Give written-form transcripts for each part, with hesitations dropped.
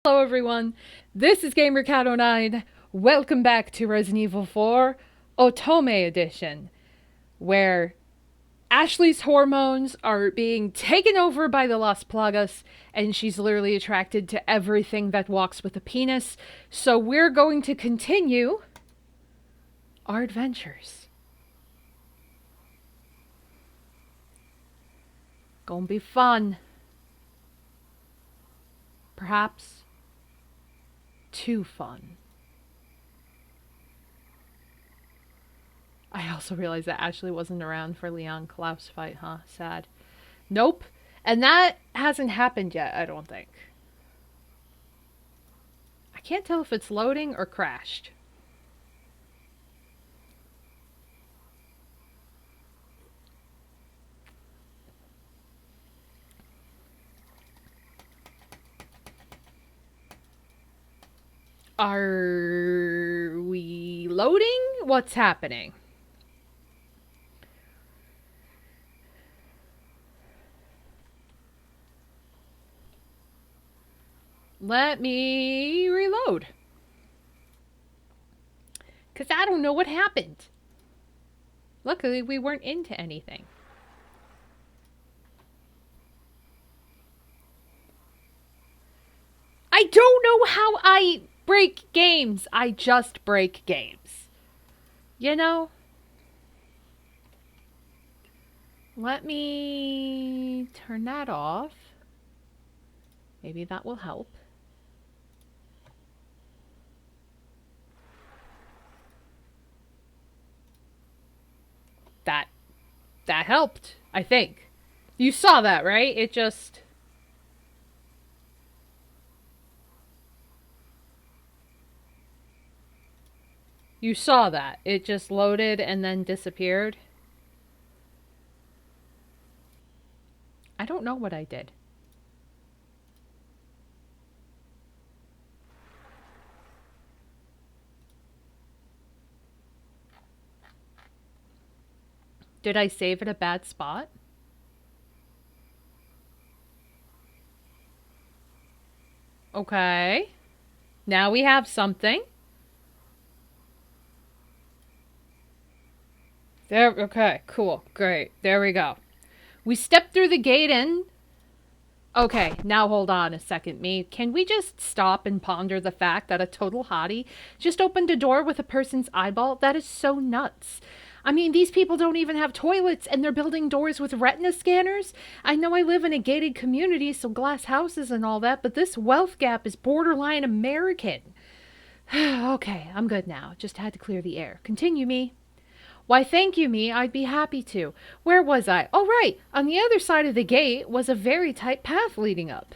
Hello everyone, this is GamerCat09. Welcome back to Resident Evil 4 Otome Edition, where Ashley's hormones are being taken over by the Las Plagas, and she's literally attracted to everything that walks with a penis. So we're going to continue our adventures. Gonna be fun. Perhaps too fun. I also realized that Ashley wasn't around for Leon Klaus fight, huh? Sad. Nope. And that hasn't happened yet, I don't think. I can't tell if it's loading or crashed. Are we loading? What's happening? Let me reload. Because I don't know what happened. Luckily, we weren't into anything. I don't know how I break games. I just break games. You know? Let me turn that off. Maybe that will help. That helped, I think. You saw that, right? It just... You saw that. It just loaded and then disappeared. I don't know what I did. Did I save at a bad spot? Okay. Now we have something. There, okay, cool, great. There we go. We stepped through the gate in. Okay, now hold on a second, me. Can we just stop and ponder the fact that a total hottie just opened a door with a person's eyeball? That is so nuts. I mean, these people don't even have toilets and they're building doors with retina scanners. I know I live in a gated community, so glass houses and all that, but this wealth gap is borderline American. Okay, I'm good now. Just had to clear the air. Continue, me. Why, thank you, me. I'd be happy to. Where was I? Oh, right. On the other side of the gate was a very tight path leading up.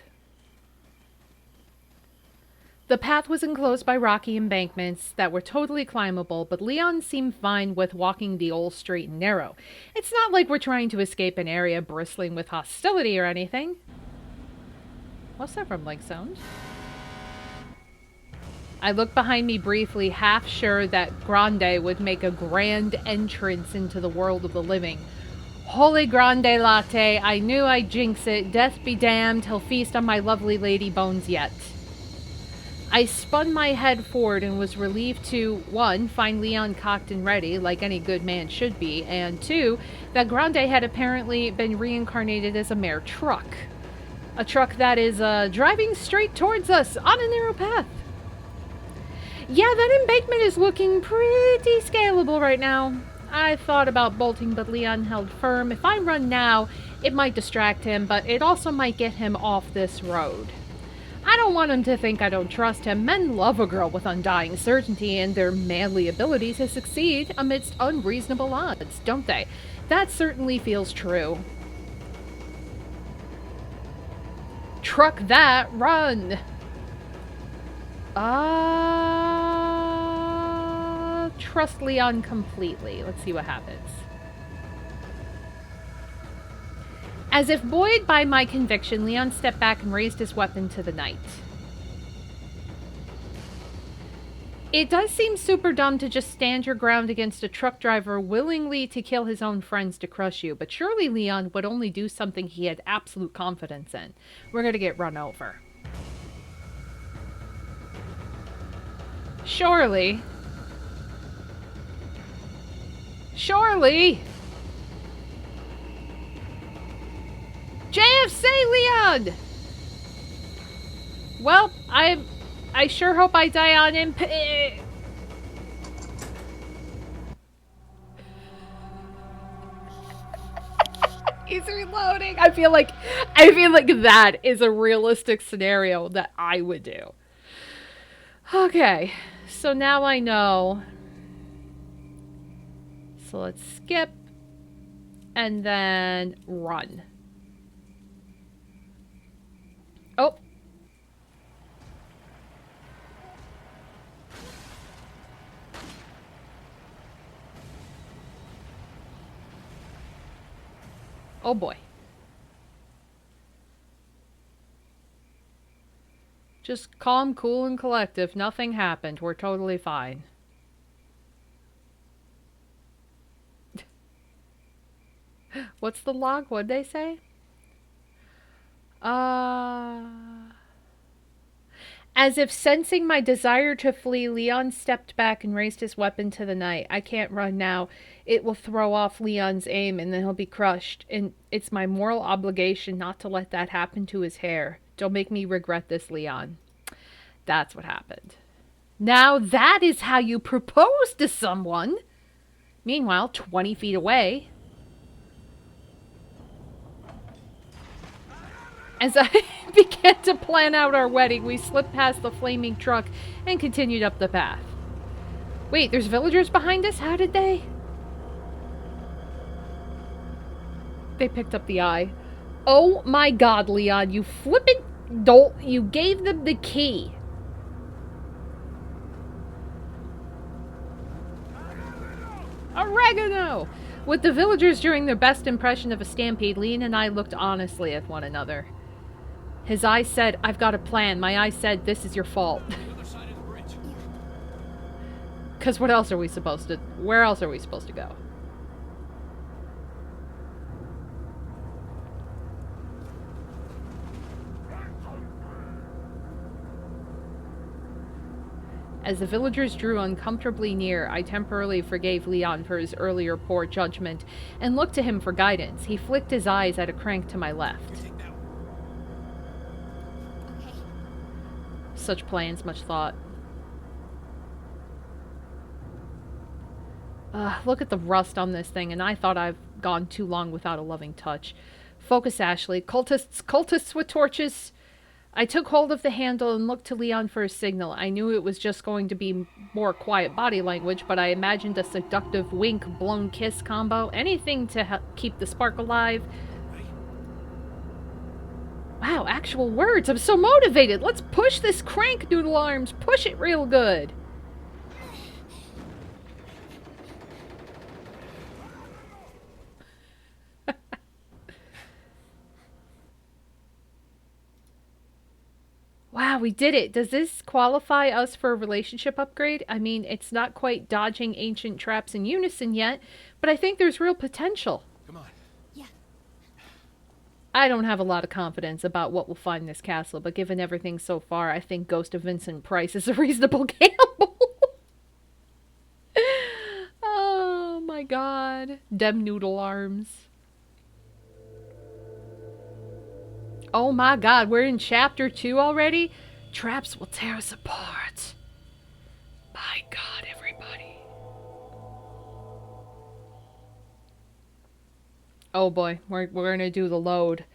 The path was enclosed by rocky embankments that were totally climbable, but Leon seemed fine with walking the old straight and narrow. It's not like we're trying to escape an area bristling with hostility or anything. What's that rumbling sound? I looked behind me briefly, half sure that Grande would make a grand entrance into the world of the living. Holy Grande Latte, I knew I'd jinx it. Death be damned, he'll feast on my lovely lady bones yet. I spun my head forward and was relieved to, 1, find Leon cocked and ready, like any good man should be, and 2, that Grande had apparently been reincarnated as a mere truck. A truck that is driving straight towards us on a narrow path. Yeah, that embankment is looking pretty scalable right now. I thought about bolting, but Leon held firm. If I run now, it might distract him, but it also might get him off this road. I don't want him to think I don't trust him. Men love a girl with undying certainty and their manly ability to succeed amidst unreasonable odds, don't they? That certainly feels true. Truck that, run! Trust Leon completely. Let's see what happens. As if buoyed by my conviction, Leon stepped back and raised his weapon to the night. It does seem super dumb to just stand your ground against a truck driver willingly to kill his own friends to crush you, but surely Leon would only do something he had absolute confidence in. We're gonna get run over. Surely. Surely. JFC, Leon! Well, I sure hope I die on He's reloading. I feel like that is a realistic scenario that I would do. Okay. So now I know. So let's skip and then run. Oh. Oh boy. Just calm, cool, and collective. Nothing happened. We're totally fine. What's the log? What'd they say? Uh... As if sensing my desire to flee, Leon stepped back and raised his weapon to the night. I can't run now. It will throw off Leon's aim and then he'll be crushed. And it's my moral obligation not to let that happen to his hair. Don't make me regret this, Leon. That's what happened. Now that is how you propose to someone. Meanwhile, 20 feet away. As I began to plan out our wedding, we slipped past the flaming truck and continued up the path. Wait, there's villagers behind us? How did they? They picked up the eye. Oh my god, Leon, you flippin' dolt. You gave them the key. Oregano! With the villagers doing their best impression of a stampede, Leon and I looked honestly at one another. His eyes said, I've got a plan. My eyes said, this is your fault. Because where else are we supposed to go? As the villagers drew uncomfortably near, I temporarily forgave Leon for his earlier poor judgment and looked to him for guidance. He flicked his eyes at a crank to my left. Such plans, much thought. Look at the rust on this thing, and I thought I've gone too long without a loving touch. Focus, Ashley. Cultists with torches. I took hold of the handle and looked to Leon for a signal. I knew it was just going to be more quiet body language, but I imagined a seductive wink, blown kiss combo. Anything to help keep the spark alive. Wow, actual words. I'm so motivated. Let's push this crank, Noodle Arms. Push it real good. Wow, we did it. Does this qualify us for a relationship upgrade? I mean, it's not quite dodging ancient traps in unison yet, but I think there's real potential. Come on. Yeah. I don't have a lot of confidence about what we'll find in this castle, but given everything so far, I think Ghost of Vincent Price is a reasonable gamble. Oh my god. Dem Noodle Arms. Oh my god, we're in chapter 2 already? Traps will tear us apart. My god, everybody. Oh boy, we're gonna do the load.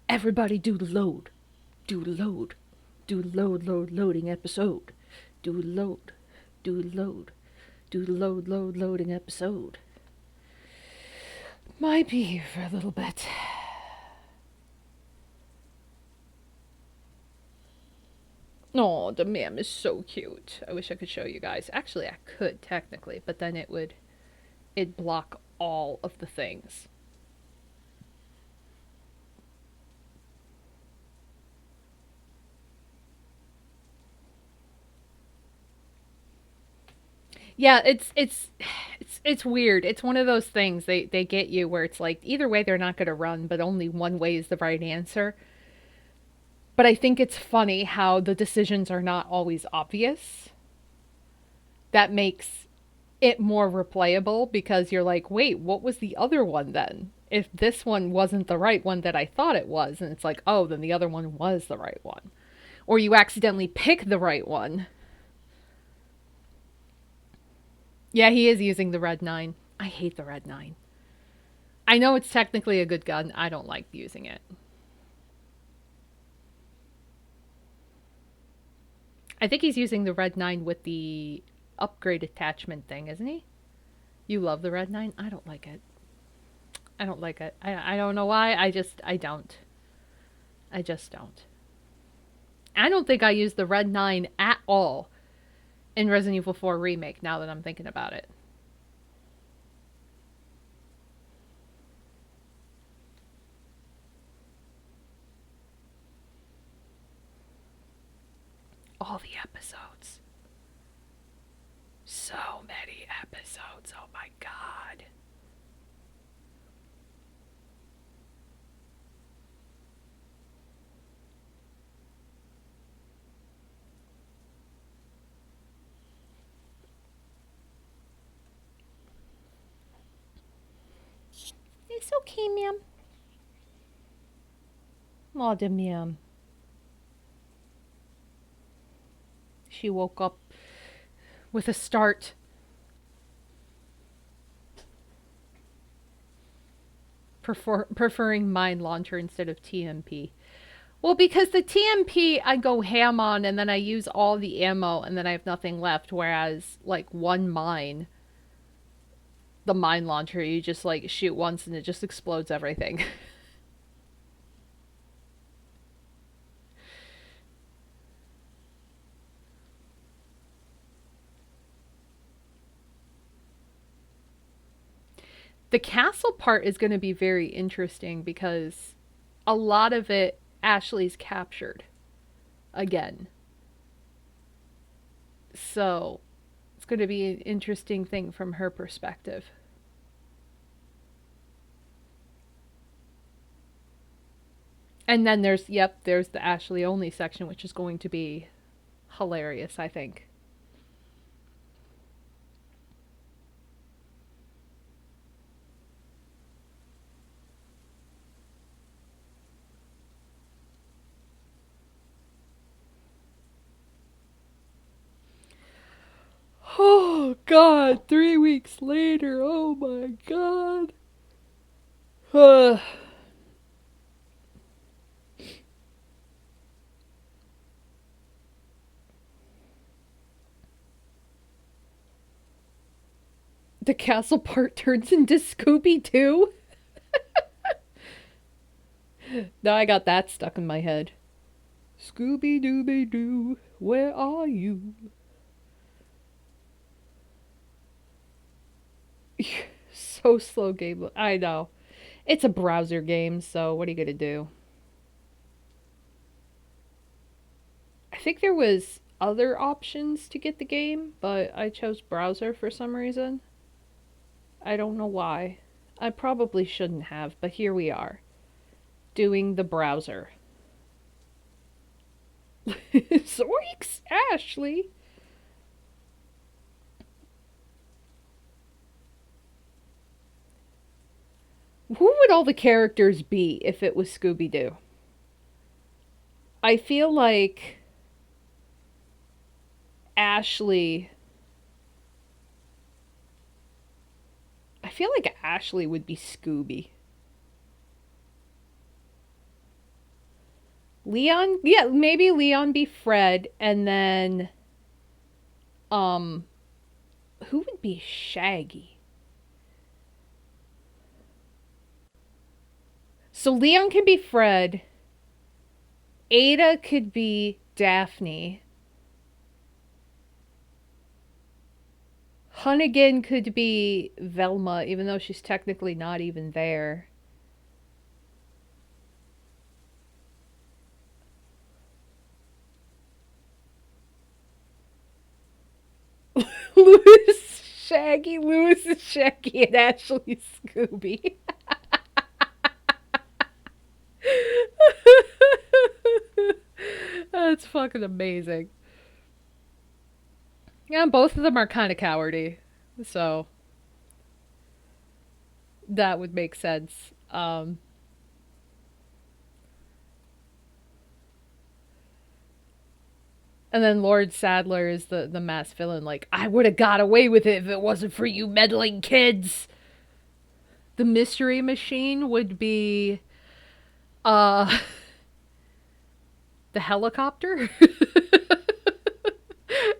Everybody do the load. Do the load. Do the loading episode. Do the load. Do the load. Do the loading episode. Might be here for a little bit. Oh, the ma'am is so cute. I wish I could show you guys. Actually, I could, technically, but then it'd block all of the things. Yeah, it's weird. It's one of those things they get you where it's like either way they're not going to run, but only one way is the right answer. But I think it's funny how the decisions are not always obvious. that makes it more replayable because you're like, wait, what was the other one then? If this one wasn't the right one that I thought it was, and it's like, oh, then the other one was the right one. Or you accidentally pick the right one. Yeah, he is using the red 9. I hate the red 9. I know it's technically a good gun. I don't like using it. I think he's using the red 9 with the upgrade attachment thing, isn't he? You love the red 9? I don't like it. I don't like it. I don't know why. I don't. I just don't. I don't think I used the red 9 at all in Resident Evil 4 Remake now that I'm thinking about it. All the episodes. So many episodes. Oh my god. It's okay, ma'am. Aw, ma'am. She woke up with a start. Preferring Mine Launcher instead of TMP. Well, because the TMP I go ham on and then I use all the ammo and then I have nothing left. Whereas, like, one mine, the mine launcher, you just, like, shoot once and it just explodes everything. The castle part is going to be very interesting because a lot of it Ashley's captured again. So it's going to be an interesting thing from her perspective. And then there's the Ashley only section, which is going to be hilarious, I think. Oh god, 3 weeks later. Oh my god. The castle part turns into Scooby Doo. Now I got that stuck in my head. Scooby Dooby Doo, where are you? So slow game. I know. It's a browser game, so what are you gonna do? I think there was other options to get the game, but I chose browser for some reason. I don't know why. I probably shouldn't have, but here we are, doing the browser. Zoinks, Ashley! Who would all the characters be if it was Scooby Doo? I feel like Ashley. I feel like Ashley would be Scooby. Leon, yeah, maybe Leon be Fred, and then, um, who would be Shaggy? So Leon can be Fred. Ada could be Daphne. Hunnigan could be Velma, even though she's technically not even there. Lewis Shaggy, Lewis is Shaggy, and Ashley Scooby. That's fucking amazing. Yeah, both of them are kind of cowardy. So that would make sense. And then Lord Sadler is the mass villain. Like, I would have got away with it if it wasn't for you meddling kids. The mystery machine would be uh the helicopter.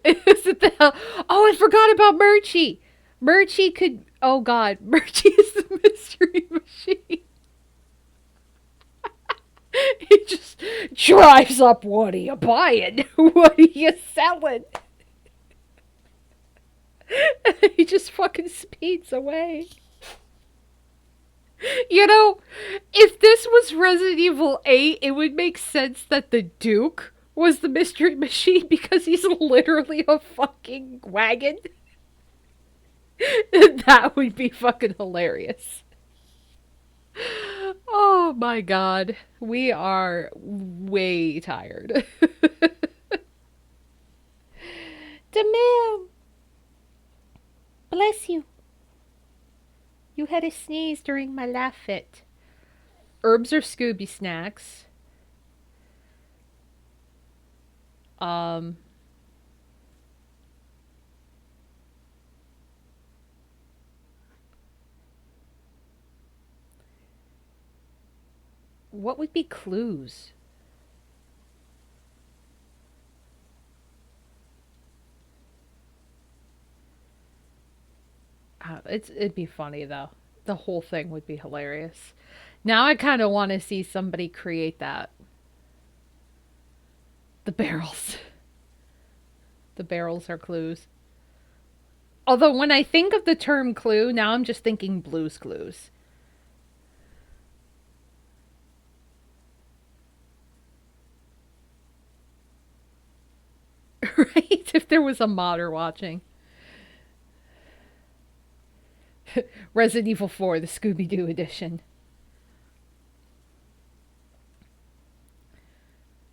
Is it the hell? Oh, I forgot about Murchie. Murchie could. Oh God, Murchie is the mystery machine. He just drives up. What are you buying? What are you selling? He just fucking speeds away. You know, if this was Resident Evil 8, it would make sense that the Duke was the mystery machine because he's literally a fucking wagon. That would be fucking hilarious. Oh my god. We are way tired. Demille, bless you. You had a sneeze during my laugh fit. Herbs or Scooby snacks. Um, what would be clues? It'd be funny though. The whole thing would be hilarious. Now I kind of want to see somebody create that. The barrels. The barrels are clues. Although when I think of the term clue, now I'm just thinking Blue's Clues. Right? If there was a modder watching. Resident Evil 4, the Scooby Doo edition.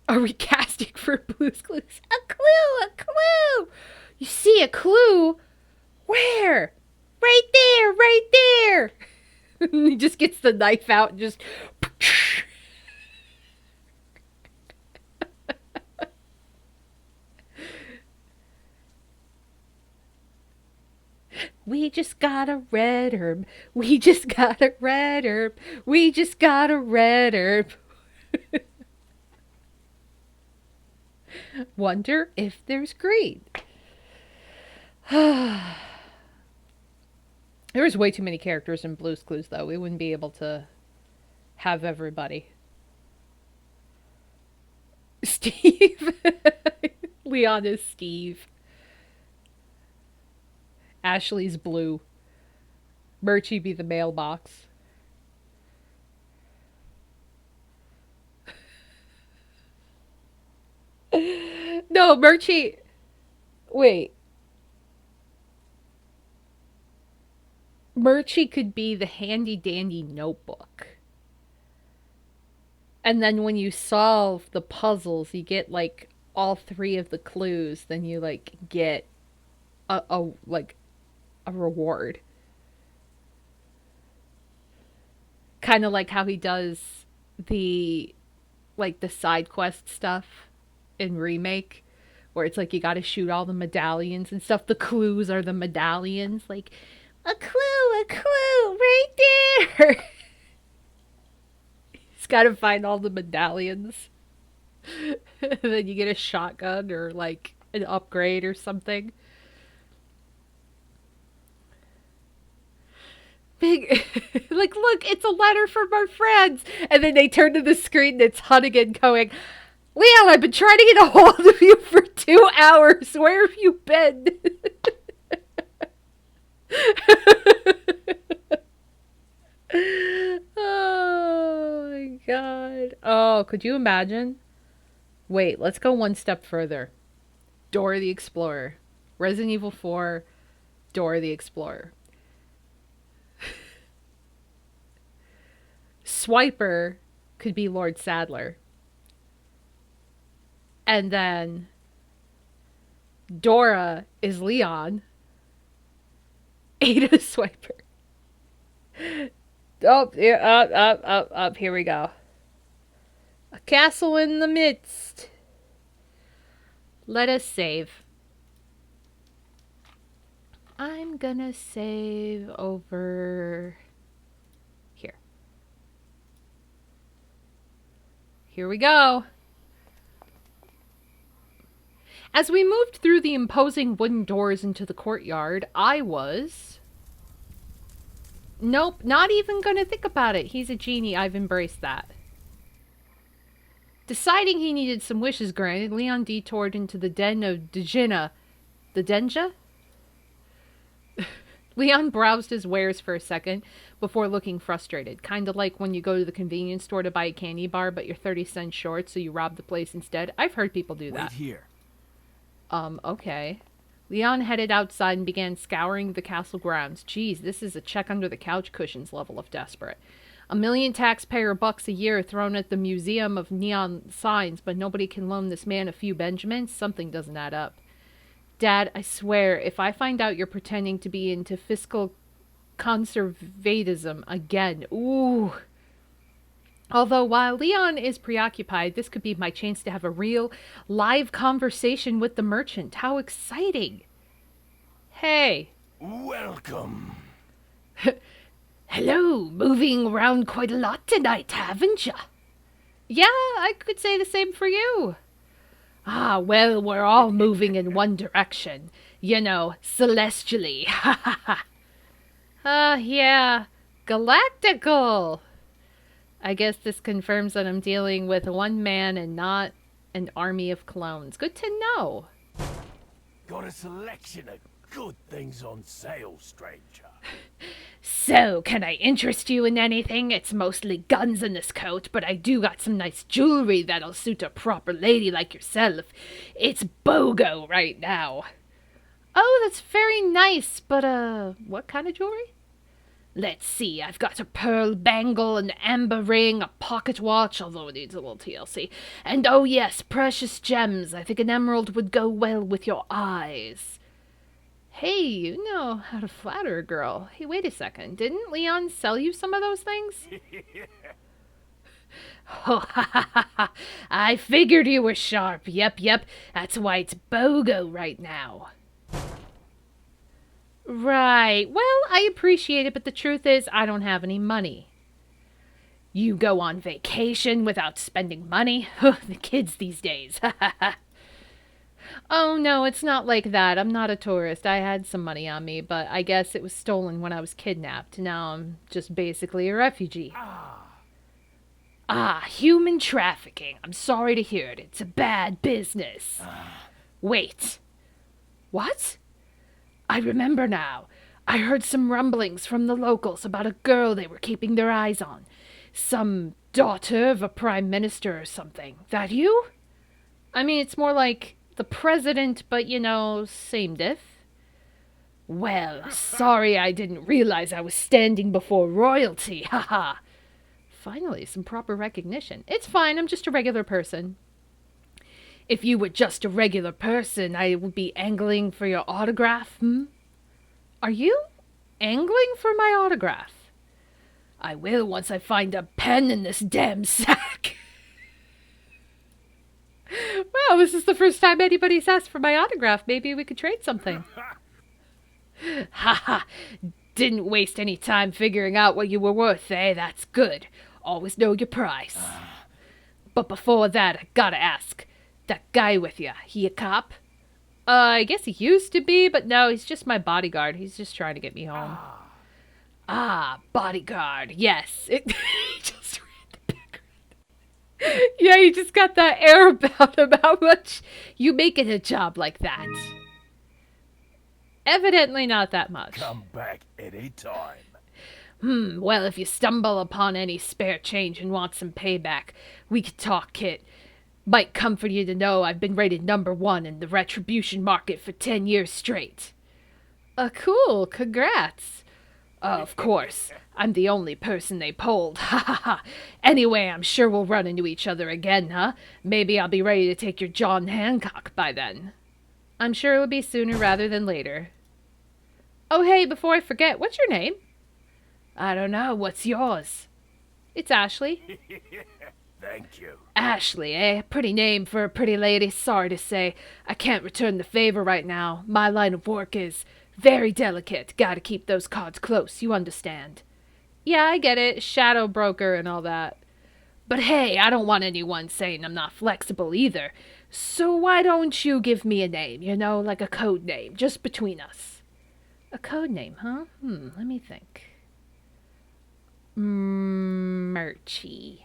Are we casting for Blue's Clues? A clue! A clue! You see a clue? Where? Right there! Right there! He just gets the knife out and just. We just got a red herb. We just got a red herb. We just got a red herb. Wonder if there's green. There was way too many characters in Blue's Clues, though. We wouldn't be able to have everybody. Steve. Leon is Steve. Ashley's Blue. Murchie be the mailbox. No, Murchie. Wait. Murchie could be the handy dandy notebook. And then when you solve the puzzles, you get like all three of the clues, then you like get a like a reward. Kind of like how he does the like the side quest stuff in Remake, where it's like you got to shoot all the medallions and stuff. The clues are the medallions. Like a clue right there. He's got to find all the medallions. And then you get a shotgun or like an upgrade or something. Big, like, look, it's a letter from our friends. And then they turn to the screen and it's Hunnigan going, Leon, I've been trying to get a hold of you for 2 hours. Where have you been? Oh my god. Oh, could you imagine? Wait, let's go one step further. Dora the Explorer. Resident Evil 4, Dora the Explorer. Swiper could be Lord Sadler. And then Dora is Leon. Ada Swiper. Oh, yeah, up. Here we go. A castle in the midst. Let us save. I'm gonna save over here. Here we go. As we moved through the imposing wooden doors into the courtyard, I was... Nope, not even gonna think about it. He's a genie. I've embraced that. Deciding he needed some wishes granted, Leon detoured into the den of Dejina. The Denja? Leon browsed his wares for a second before looking frustrated. Kind of like when you go to the convenience store to buy a candy bar, but you're 30 cents short, so you rob the place instead. I've heard people do that. Wait here. Okay. Leon headed outside and began scouring the castle grounds. Geez, this is a check under the couch cushions level of desperate. 1 million taxpayer bucks a year thrown at the Museum of Neon Signs, but nobody can loan this man a few Benjamins? Something doesn't add up. Dad, I swear, if I find out you're pretending to be into fiscal conservatism again, ooh. Although while Leon is preoccupied, this could be my chance to have a real, live conversation with the merchant. How exciting! Hey. Welcome. Hello, moving around quite a lot tonight, haven't ya? Yeah, I could say the same for you. Ah, well, we're all moving in one direction. You know, celestially. Ha ha ha. Yeah. Galactical. I guess this confirms that I'm dealing with one man and not an army of clones. Good to know. Got a selection of good things on sale, stranger. So, can I interest you in anything? It's mostly guns in this coat, but I do got some nice jewelry that'll suit a proper lady like yourself. It's BOGO right now. Oh, that's very nice, but, what kind of jewelry? Let's see, I've got a pearl bangle, an amber ring, a pocket watch, although it needs a little TLC, and oh yes, precious gems. I think an emerald would go well with your eyes. Hey, you know how to flatter a girl. Hey, wait a second. Didn't Leon sell you some of those things? Oh, ha ha ha ha. I figured you were sharp. Yep. That's why it's BOGO right now. Right. Well, I appreciate it, but the truth is I don't have any money. You go on vacation without spending money? The kids these days. Ha ha ha. Oh, no, it's not like that. I'm not a tourist. I had some money on me, but I guess it was stolen when I was kidnapped. Now I'm just basically a refugee. Ah, human trafficking. I'm sorry to hear it. It's a bad business. Wait. What? I remember now. I heard some rumblings from the locals about a girl they were keeping their eyes on. Some daughter of a prime minister or something. That you? I mean, it's more like the president, but, you know, same diff. Well, sorry I didn't realize I was standing before royalty, haha. Finally, some proper recognition. It's fine, I'm just a regular person. If you were just a regular person, I would be angling for your autograph, Are you angling for my autograph? I will once I find a pen in this damn sack. Well, this is the first time anybody's asked for my autograph. Maybe we could trade something. Ha! Didn't waste any time figuring out what you were worth, eh? That's good. Always know your price. But before that, I gotta ask. That guy with you, he a cop? I guess he used to be, but no, he's just my bodyguard. He's just trying to get me home. Ah, bodyguard, yes. He just read the background. Yeah, you just got that air about him. How much you make it a job like that? Evidently not that much. Come back any time. Well, if you stumble upon any spare change and want some payback, we could talk, Kit. Might comfort you to know I've been rated #1 in the retribution market for 10 years straight. Cool, congrats. Of course, I'm the only person they polled. Ha ha ha. Anyway, I'm sure we'll run into each other again, huh? Maybe I'll be ready to take your John Hancock by then. I'm sure it would be sooner rather than later. Oh, hey, before I forget, what's your name? I don't know. What's yours? It's Ashley. Thank you. Ashley, eh? Pretty name for a pretty lady. Sorry to say, I can't return the favor right now. My line of work is very delicate. Gotta keep those cards close, you understand. Yeah, I get it. Shadow broker and all that. But hey, I don't want anyone saying I'm not flexible either. So why don't you give me a name, like a code name, just between us? A code name, huh? Let me think. Murchie.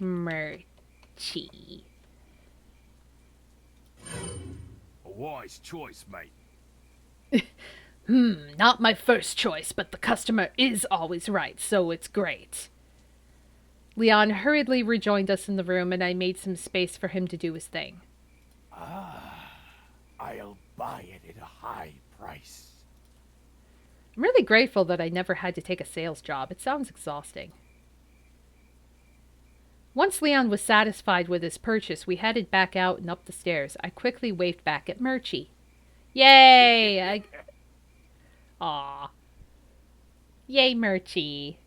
Murchie. A wise choice, mate. Not my first choice, but the customer is always right, so it's great. Leon hurriedly rejoined us in the room, and I made some space for him to do his thing. I'll buy it at a high price. I'm really grateful that I never had to take a sales job. It sounds exhausting. Once Leon was satisfied with his purchase, we headed back out and up the stairs. I quickly waved back at Murchie. Yay! Aw. Yay, Murchie.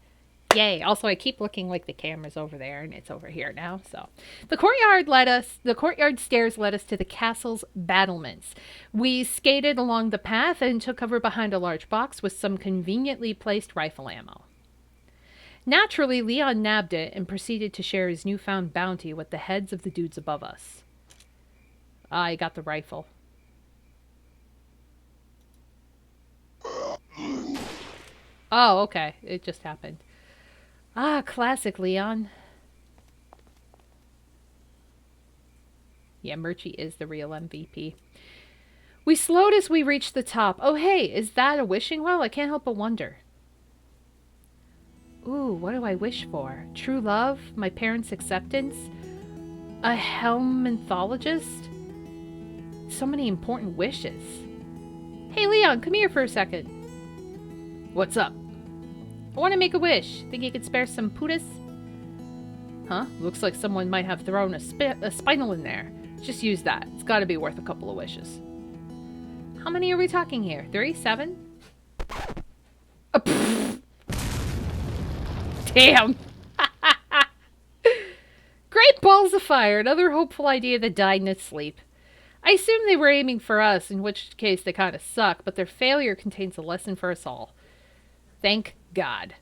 Yay. Also, I keep looking like the camera's over there, and it's over here now, so. The courtyard stairs led us to the castle's battlements. We skated along the path and took cover behind a large box with some conveniently placed rifle ammo. Naturally, Leon nabbed it and proceeded to share his newfound bounty with the heads of the dudes above us. I got the rifle. Oh, okay. It just happened. Ah, classic Leon. Yeah, Murchie is the real MVP. We slowed as we reached the top. Oh, hey, is that a wishing well? I can't help but wonder. Ooh, what do I wish for? True love? My parents' acceptance? A helminthologist? So many important wishes. Hey, Leon, come here for a second. What's up? I want to make a wish. Think you could spare some putas? Huh? Looks like someone might have thrown a spinal in there. Just use that. It's got to be worth a couple of wishes. How many are we talking here? 3? 7? Damn! Great balls of fire. Another hopeful idea that died in its sleep. I assume they were aiming for us, in which case they kind of suck, but their failure contains a lesson for us all. Thank God.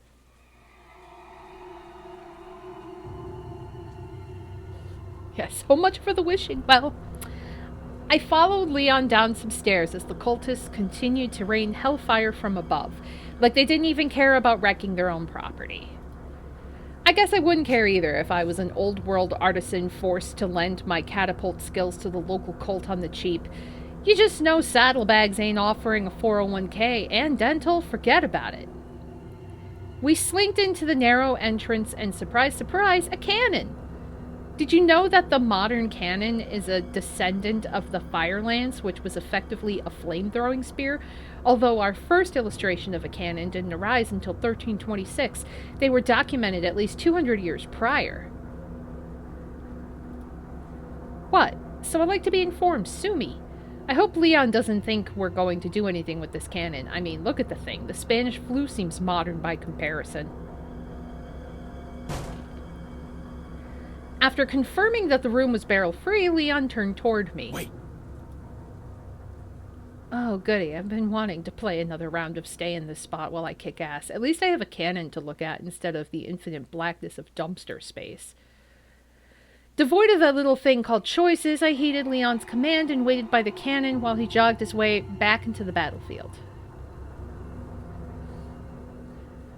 Yeah, so much for the wishing well. I followed Leon down some stairs as the cultists continued to rain hellfire from above, like they didn't even care about wrecking their own property. I guess I wouldn't care either if I was an old world artisan forced to lend my catapult skills to the local cult on the cheap. You just know Saddlebags ain't offering a 401k and dental, forget about it. We slinked into the narrow entrance and, surprise, surprise, a cannon. Did you know that the modern cannon is a descendant of the fire lance, which was effectively a flame-throwing spear? Although our first illustration of a cannon didn't arise until 1326, they were documented at least 200 years prior. What? So I'd like to be informed. Sue me. I hope Leon doesn't think we're going to do anything with this cannon. I mean, look at the thing. The Spanish flu seems modern by comparison. After confirming that the room was barrel-free, Leon turned toward me. Wait. Oh, goody. I've been wanting to play another round of stay in this spot while I kick ass. At least I have a cannon to look at instead of the infinite blackness of dumpster space. Devoid of that little thing called choices, I heeded Leon's command and waited by the cannon while he jogged his way back into the battlefield.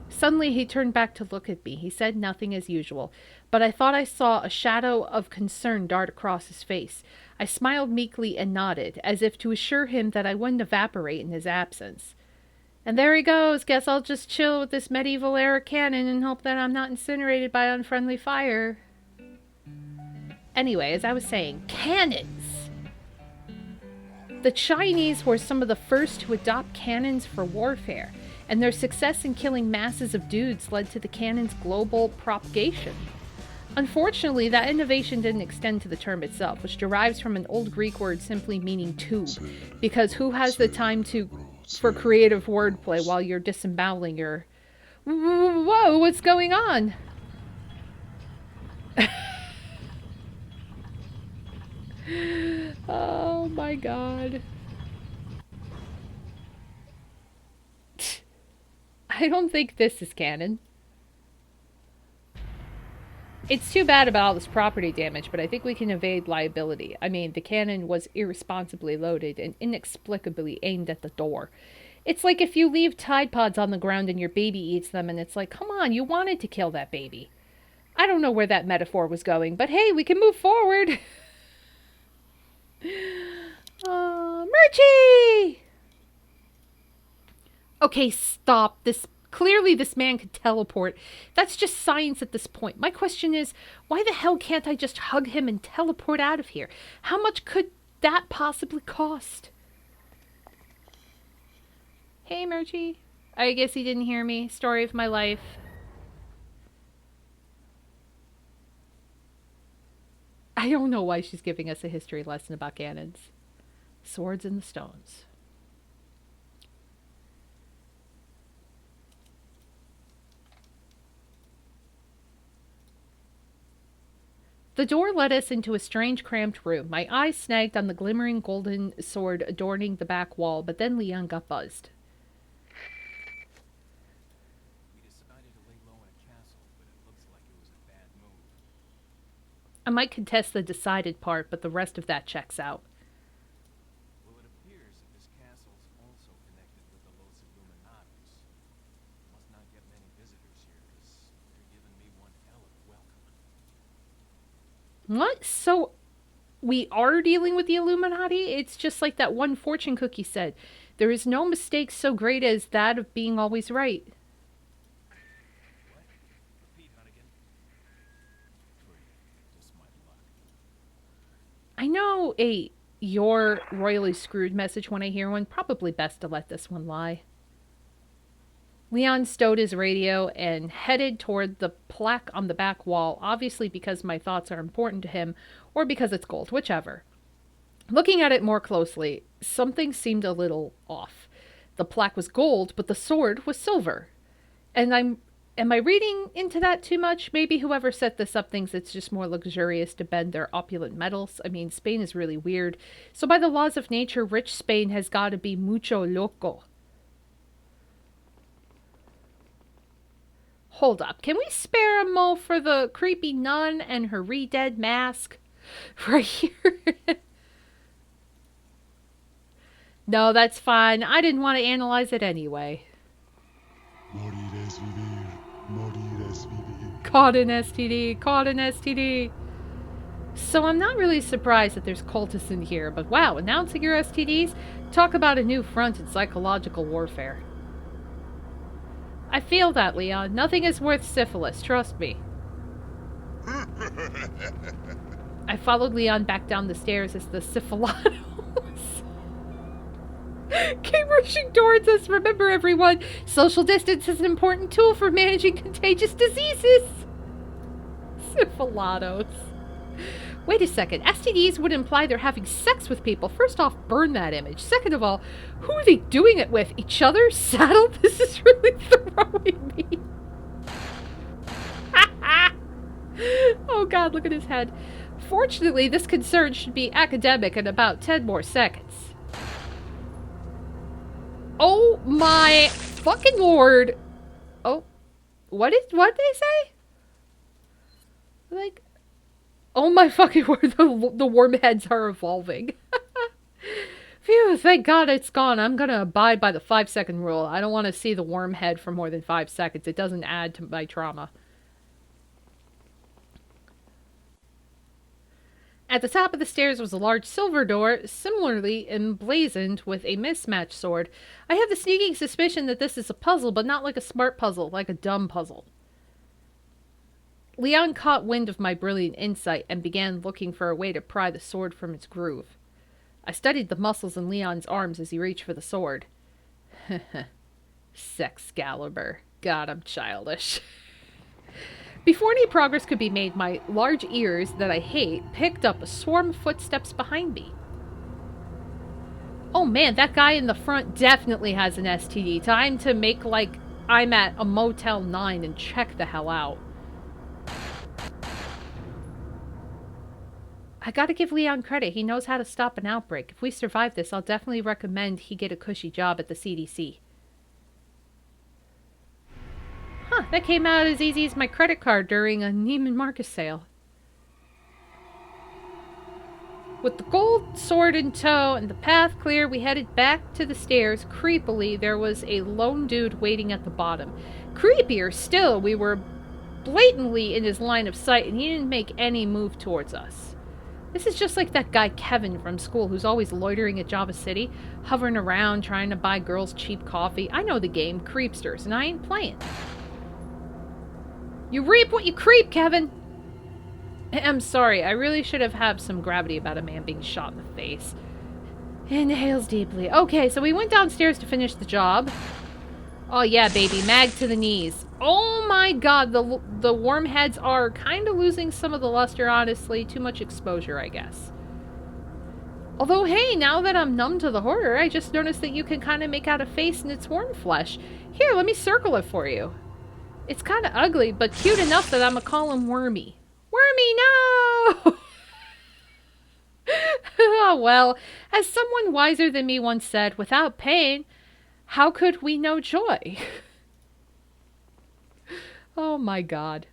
Suddenly he turned back to look at me. He said nothing as usual, but I thought I saw a shadow of concern dart across his face. I smiled meekly and nodded, as if to assure him that I wouldn't evaporate in his absence. And there he goes. Guess I'll just chill with this medieval-era cannon and hope that I'm not incinerated by unfriendly fire. Anyway, as I was saying, cannons! The Chinese were some of the first to adopt cannons for warfare, and their success in killing masses of dudes led to the cannon's global propagation. Unfortunately, that innovation didn't extend to the term itself, which derives from an old Greek word simply meaning tube, because who has the time to for creative wordplay while you're disemboweling your... Whoa, what's going on? Oh my god. I don't think this is canon. It's too bad about all this property damage, but I think we can evade liability. I mean, the cannon was irresponsibly loaded and inexplicably aimed at the door. It's like if you leave Tide Pods on the ground and your baby eats them, and it's like, come on, you wanted to kill that baby. I don't know where that metaphor was going, but hey, we can move forward. Murchie! Okay, stop. Clearly this man could teleport. That's just science at this point. My question is, why the hell can't I just hug him and teleport out of here? How much could that possibly cost? Hey, Murchie. I guess he didn't hear me. Story of my life. I don't know why she's giving us a history lesson about cannons. Swords in the stones. The door led us into a strange, cramped room. My eyes snagged on the glimmering golden sword adorning the back wall, but then Leon got buzzed. We decided to lay low in a castle, but it looks like it was a bad move. I might contest the decided part, but the rest of that checks out. Well, it appears that this castle's also connected with the Los Illuminados. Must not get many visitors here, because they're giving me one hell of a welcome. What? So we are dealing with the Illuminati? It's just like that one fortune cookie said. There is no mistake so great as that of being always right. What? Repeat, Hunnigan. Just my luck. I know a "you're royally screwed" message when I hear one. Probably best to let this one lie. Leon stowed his radio and headed toward the plaque on the back wall, obviously because my thoughts are important to him, or because it's gold, whichever. Looking at it more closely, something seemed a little off. The plaque was gold, but the sword was silver. And am I reading into that too much? Maybe whoever set this up thinks it's just more luxurious to bend their opulent metals. I mean, Spain is really weird. So by the laws of nature, rich Spain has got to be mucho loco. Hold up. Can we spare a mo for the creepy nun and her re-dead mask? Right here. No, that's fine. I didn't want to analyze it anyway. Morir es vivir. Morir es vivir. Caught an STD. Caught an STD. So I'm not really surprised that there's cultists in here, but wow, announcing your STDs? Talk about a new front in psychological warfare. I feel that, Leon. Nothing is worth syphilis, trust me. I followed Leon back down the stairs as the syphilitos came rushing towards us. Remember, everyone, social distance is an important tool for managing contagious diseases. Syphilitos. Wait a second. STDs would imply they're having sex with people. First off, burn that image. Second of all, who are they doing it with? Each other? Saddle? This is really throwing me. Oh god, look at his head. Fortunately, this concern should be academic in about 10 more seconds. Oh my fucking lord. Oh, what did they say? Like, oh my fucking word, the worm heads are evolving. Phew, thank god it's gone. I'm gonna abide by the 5-second rule. I don't want to see the worm head for more than 5 seconds. It doesn't add to my trauma. At the top of the stairs was a large silver door, similarly emblazoned with a mismatched sword. I have the sneaking suspicion that this is a puzzle, but not like a smart puzzle, like a dumb puzzle. Leon caught wind of my brilliant insight and began looking for a way to pry the sword from its groove. I studied the muscles in Leon's arms as he reached for the sword. Sexcalibur. God, I'm childish. Before any progress could be made, my large ears that I hate picked up a swarm of footsteps behind me. Oh man, that guy in the front definitely has an STD. Time to make like I'm at a Motel 9 and check the hell out. I gotta give Leon credit. He knows how to stop an outbreak. If we survive this, I'll definitely recommend he get a cushy job at the CDC. Huh, that came out as easy as my credit card during a Neiman Marcus sale. With the gold sword in tow and the path clear, we headed back to the stairs. Creepily, there was a lone dude waiting at the bottom. Creepier still, we were blatantly in his line of sight and he didn't make any move towards us. This is just like that guy Kevin from school who's always loitering at Java City, hovering around trying to buy girls cheap coffee. I know the game, Creepsters, and I ain't playing. You reap what you creep, Kevin! I'm sorry, I really should have had some gravity about a man being shot in the face. Inhales deeply. Okay, so we went downstairs to finish the job. Oh yeah, baby, mag to the knees. Oh my god, the wormheads are kind of losing some of the luster, honestly. Too much exposure, I guess. Although, hey, now that I'm numb to the horror, I just noticed that you can kind of make out a face in its worm flesh. Here, let me circle it for you. It's kind of ugly, but cute enough that I'm gonna call him Wormy. Wormy, no! Oh, well, as someone wiser than me once said, without pain, how could we know joy? Oh my god.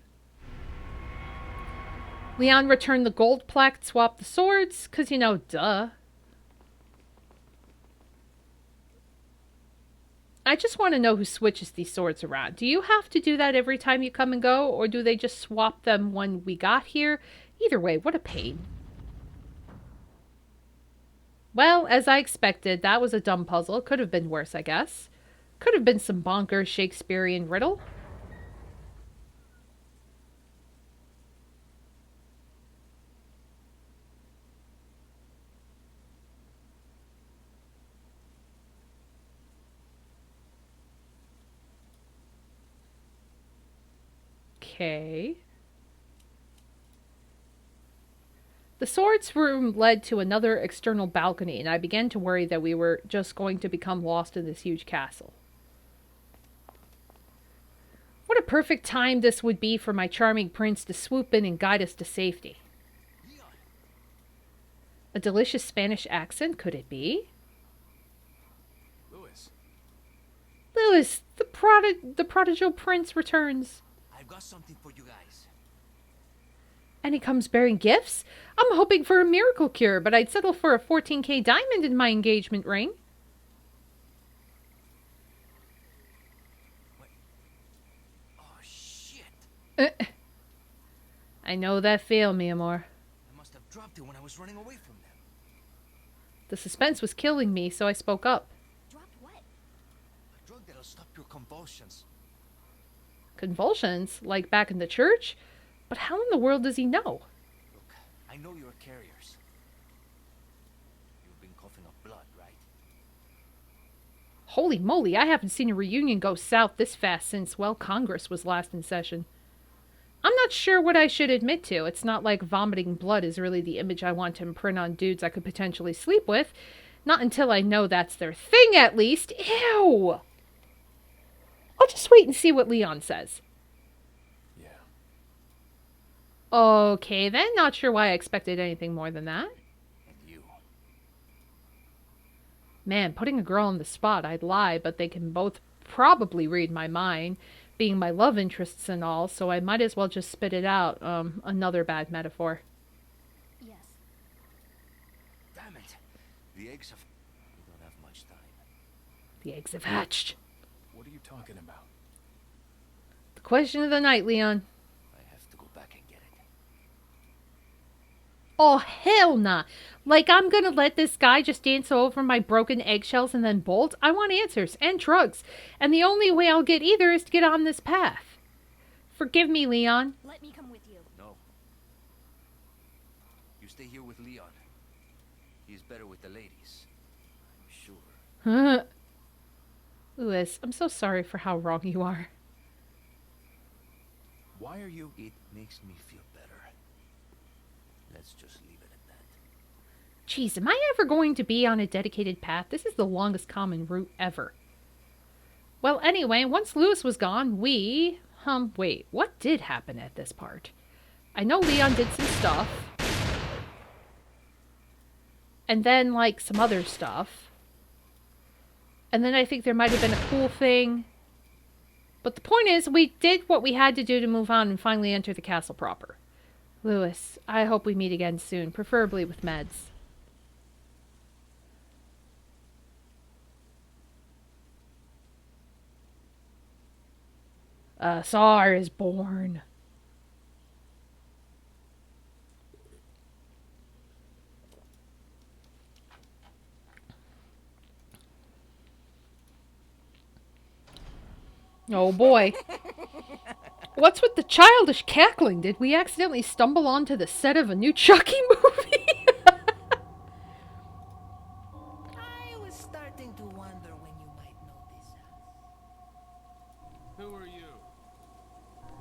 Leon returned the gold plaque, swapped the swords, because, you know, duh. I just want to know who switches these swords around. Do you have to do that every time you come and go, or do they just swap them when we got here? Either way, what a pain. Well, as I expected, that was a dumb puzzle. Could have been worse, I guess. Could have been some bonkers Shakespearean riddle. Okay. The swords room led to another external balcony, and I began to worry that we were just going to become lost in this huge castle. What a perfect time this would be for my charming prince to swoop in and guide us to safety. A delicious Spanish accent, could it be? Louis, Louis, the prodigal prince returns. I've got something for you guys. And he comes bearing gifts? I'm hoping for a miracle cure, but I'd settle for a 14K diamond in my engagement ring. What? Oh, shit. I know that feel, mi amor. I must have dropped it when I was running away from them. The suspense was killing me, so I spoke up. Dropped what? A drug that'll stop your convulsions. Convulsions? Like back in the church? But how in the world does he know? Look, I know you're carriers. You've been coughing up blood, right? Holy moly, I haven't seen a reunion go south this fast since, well, Congress was last in session. I'm not sure what I should admit to. It's not like vomiting blood is really the image I want to imprint on dudes I could potentially sleep with. Not until I know that's their thing, at least. Ew! I'll just wait and see what Leon says. yeah. Okay, then. Not sure why I expected anything more than that. And you. Man, putting a girl on the spot, I'd lie, but they can both probably read my mind, being my love interests and all, so I might as well just spit it out. Another bad metaphor. Yes. Damn it. The eggs have... We don't have much time. The eggs have hatched. What are you talking about? The question of the night, Leon. I have to go back and get it. Oh, hell nah. Like, I'm gonna let this guy just dance over my broken eggshells and then bolt? I want answers and drugs. And the only way I'll get either is to get on this path. Forgive me, Leon. Let me come with you. No. You stay here with Leon. He's better with the ladies. I'm sure. Louis, I'm so sorry for how wrong you are. Why are you... It makes me feel better. Let's just leave it at that. Jeez, am I ever going to be on a dedicated path? This is the longest common route ever. Well, anyway, once Lewis was gone, we... wait, what did happen at this part? I know Leon did some stuff. And then, like, some other stuff. And then I think there might have been a cool thing. But the point is, we did what we had to do to move on and finally enter the castle proper. Lewis, I hope we meet again soon, preferably with meds. A Tsar is born. Oh boy. What's with the childish cackling? Did we accidentally stumble onto the set of a new Chucky movie? I was starting to wonder when you might notice us. Who are you?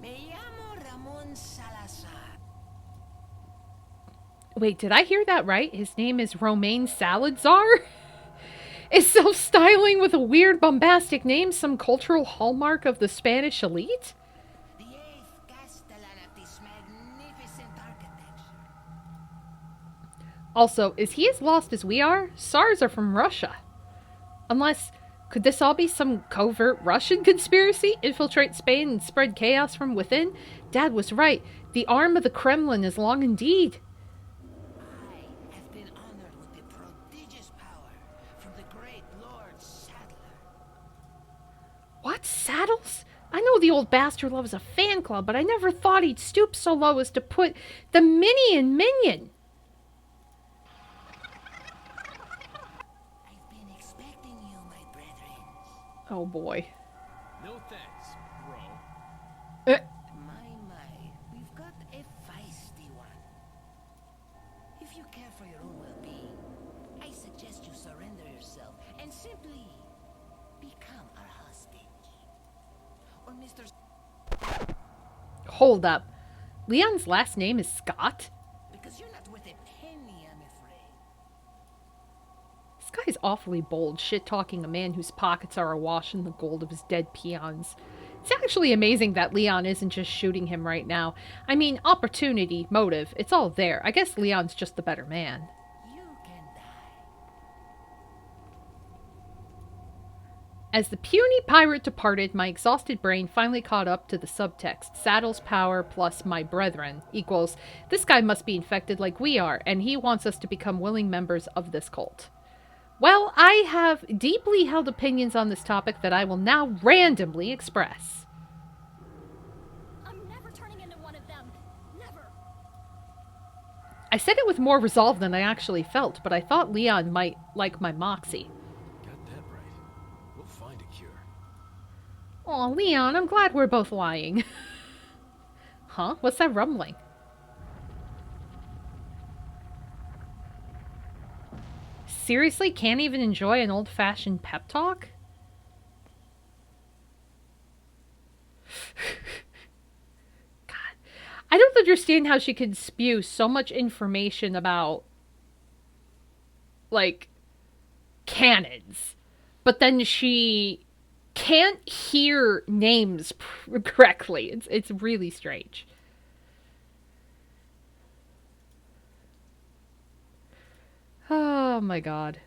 Me llamo Ramon Salazar. Wait, did I hear that right? His name is Romaine Salazar? Is self-styling with a weird bombastic name some cultural hallmark of the Spanish elite? The eighth castellan of this magnificent architecture. Also, is he as lost as we are? Tsars are from Russia. Unless, could this all be some covert Russian conspiracy? Infiltrate Spain and spread chaos from within? Dad was right. The arm of the Kremlin is long indeed. I have been honored with the prodigious power from the great Lord Saddler. What? Saddles? I know the old bastard loves a fan club, but I never thought he'd stoop so low as to put the Mini in Minion. I've been expecting you, my brethren. Oh boy. No thanks, bro. My, we've got a feisty one. If you care for your own well-being, I suggest you surrender yourself and simply become our hostage. Or Mr. Hold up. Leon's last name is Scott? Because you're not worth a penny, I'm afraid. This guy's awfully bold, shit-talking a man whose pockets are awash in the gold of his dead peons. It's actually amazing that Leon isn't just shooting him right now. I mean, opportunity, motive, it's all there. I guess Leon's just the better man. You can die. As the puny pirate departed, my exhausted brain finally caught up to the subtext. Saddle's power plus my brethren equals, this guy must be infected like we are, and he wants us to become willing members of this cult. Well, I have deeply held opinions on this topic that I will now randomly express. I'm never turning into one of them. Never. I said it with more resolve than I actually felt, but I thought Leon might like my moxie. Got that right. We'll find a cure. Aw, Leon, I'm glad we're both lying. Huh? What's that rumbling? Seriously? Can't even enjoy an old-fashioned pep talk? God. I don't understand how she could spew so much information about, like, cannons. But then she can't hear names correctly. It's really strange. Oh my god.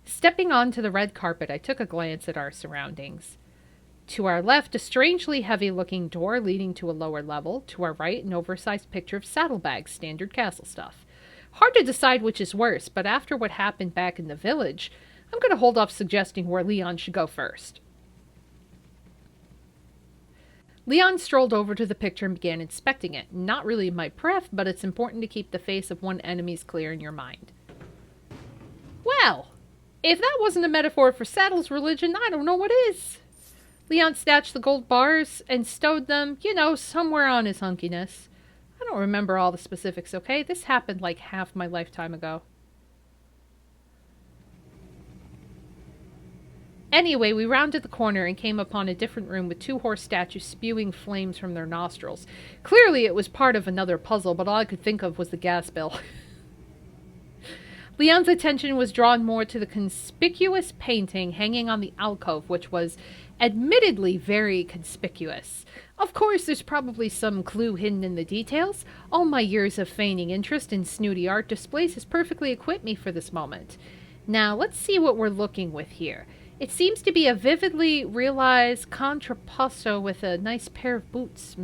Stepping onto the red carpet, I took a glance at our surroundings. To our left, a strangely heavy-looking door leading to a lower level. To our right, an oversized picture of saddlebags, standard castle stuff. Hard to decide which is worse, but after what happened back in the village, I'm going to hold off suggesting where Leon should go first. Leon strolled over to the picture and began inspecting it. Not really my pref, but it's important to keep the face of one enemy's clear in your mind. Well, if that wasn't a metaphor for Saddle's religion, I don't know what is. Leon snatched the gold bars and stowed them, somewhere on his hunkiness. I don't remember all the specifics, okay? This happened like half my lifetime ago. Anyway, we rounded the corner and came upon a different room with two horse statues spewing flames from their nostrils. Clearly it was part of another puzzle, but all I could think of was the gas bill. Leon's attention was drawn more to the conspicuous painting hanging on the alcove, which was admittedly very conspicuous. Of course, there's probably some clue hidden in the details. All my years of feigning interest in snooty art displays has perfectly equipped me for this moment. Now, let's see what we're looking with here. It seems to be a vividly realized contrapposto with a nice pair of boots.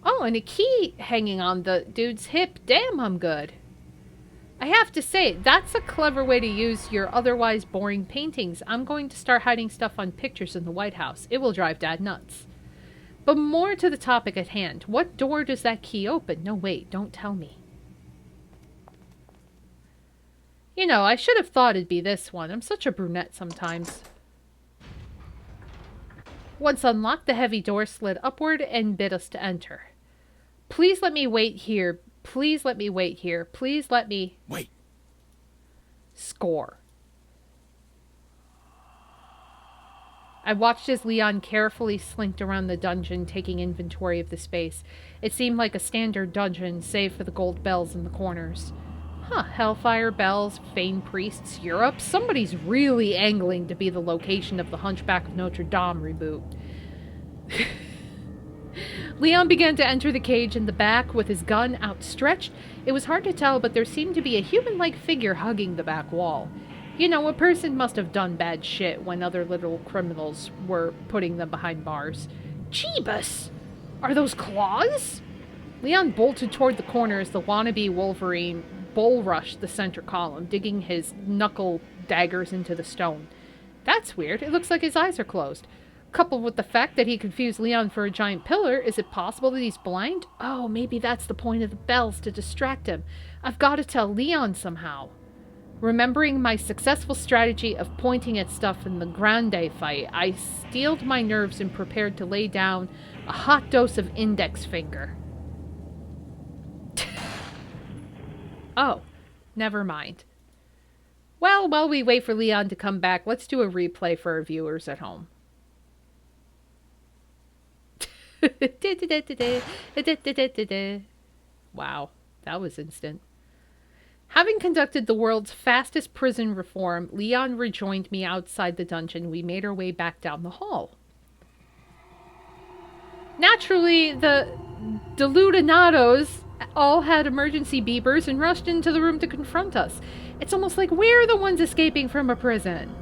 Oh, and a key hanging on the dude's hip. Damn, I'm good. I have to say, that's a clever way to use your otherwise boring paintings. I'm going to start hiding stuff on pictures in the White House. It will drive Dad nuts. But more to the topic at hand. What door does that key open? No, wait, don't tell me. You know, I should have thought it'd be this one. I'm such a brunette sometimes. Once unlocked, the heavy door slid upward and bid us to enter. Please let me wait here. Please let me wait here. Please let me... Wait. Score. I watched as Leon carefully slinked around the dungeon, taking inventory of the space. It seemed like a standard dungeon, save for the gold bells in the corners. Huh, Hellfire Bells, Fane Priests, Europe. Somebody's really angling to be the location of the Hunchback of Notre Dame reboot. Leon began to enter the cage in the back with his gun outstretched. It was hard to tell, but there seemed to be a human-like figure hugging the back wall. You know, a person must have done bad shit when other little criminals were putting them behind bars. Jeebus! Are those claws? Leon bolted toward the corner as the wannabe Wolverine bull rushed the center column, digging his knuckle daggers into the stone. That's weird. It looks like his eyes are closed. Coupled with the fact that he confused Leon for a giant pillar, is it possible that he's blind? Oh, maybe that's the point of the bells, to distract him. I've got to tell Leon somehow. Remembering my successful strategy of pointing at stuff in the Grande fight, I steeled my nerves and prepared to lay down a hot dose of index finger. Oh, never mind. Well, while we wait for Leon to come back, let's do a replay for our viewers at home. Wow, that was instant. Having conducted the world's fastest prison reform, Leon rejoined me outside the dungeon. We made our way back down the hall. Naturally, the Deludinados all had emergency beepers and rushed into the room to confront us. It's almost like we're the ones escaping from a prison.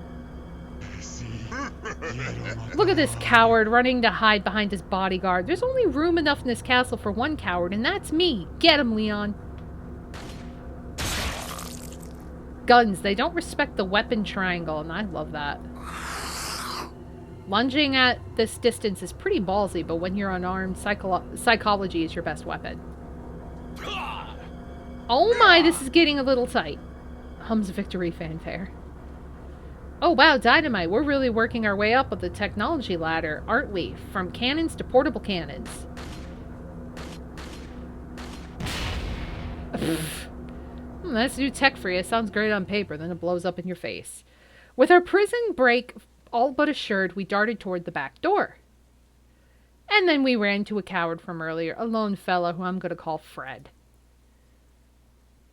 Look at this coward running to hide behind his bodyguard. There's only room enough in this castle for one coward, and that's me. Get him, Leon. Guns, they don't respect the weapon triangle, and I love that. Lunging at this distance is pretty ballsy, but when you're unarmed, psychology is your best weapon. Oh my, this is getting a little tight. Hums victory fanfare. Oh wow, Dynamite, we're really working our way up with the technology ladder, aren't we? From cannons to portable cannons. That's new tech for you. Sounds great on paper, then it blows up in your face. With our prison break all but assured, we darted toward the back door. And then we ran to a coward from earlier, a lone fella who I'm going to call Fred.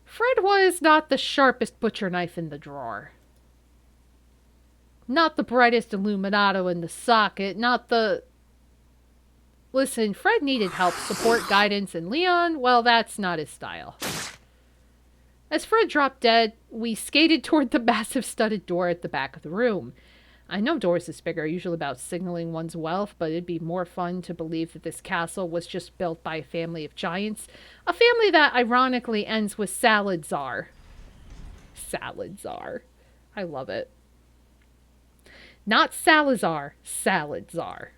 Fred was not the sharpest butcher knife in the drawer. Not the brightest illuminato in the socket, not the... Listen, Fred needed help, support, guidance, and Leon, well, that's not his style. As Fred dropped dead, we skated toward the massive studded door at the back of the room. I know doors this big are usually about signaling one's wealth, but it'd be more fun to believe that this castle was just built by a family of giants. A family that ironically ends with Salad Czar. Salad Czar. I love it. Not Salazar, Salad Czar.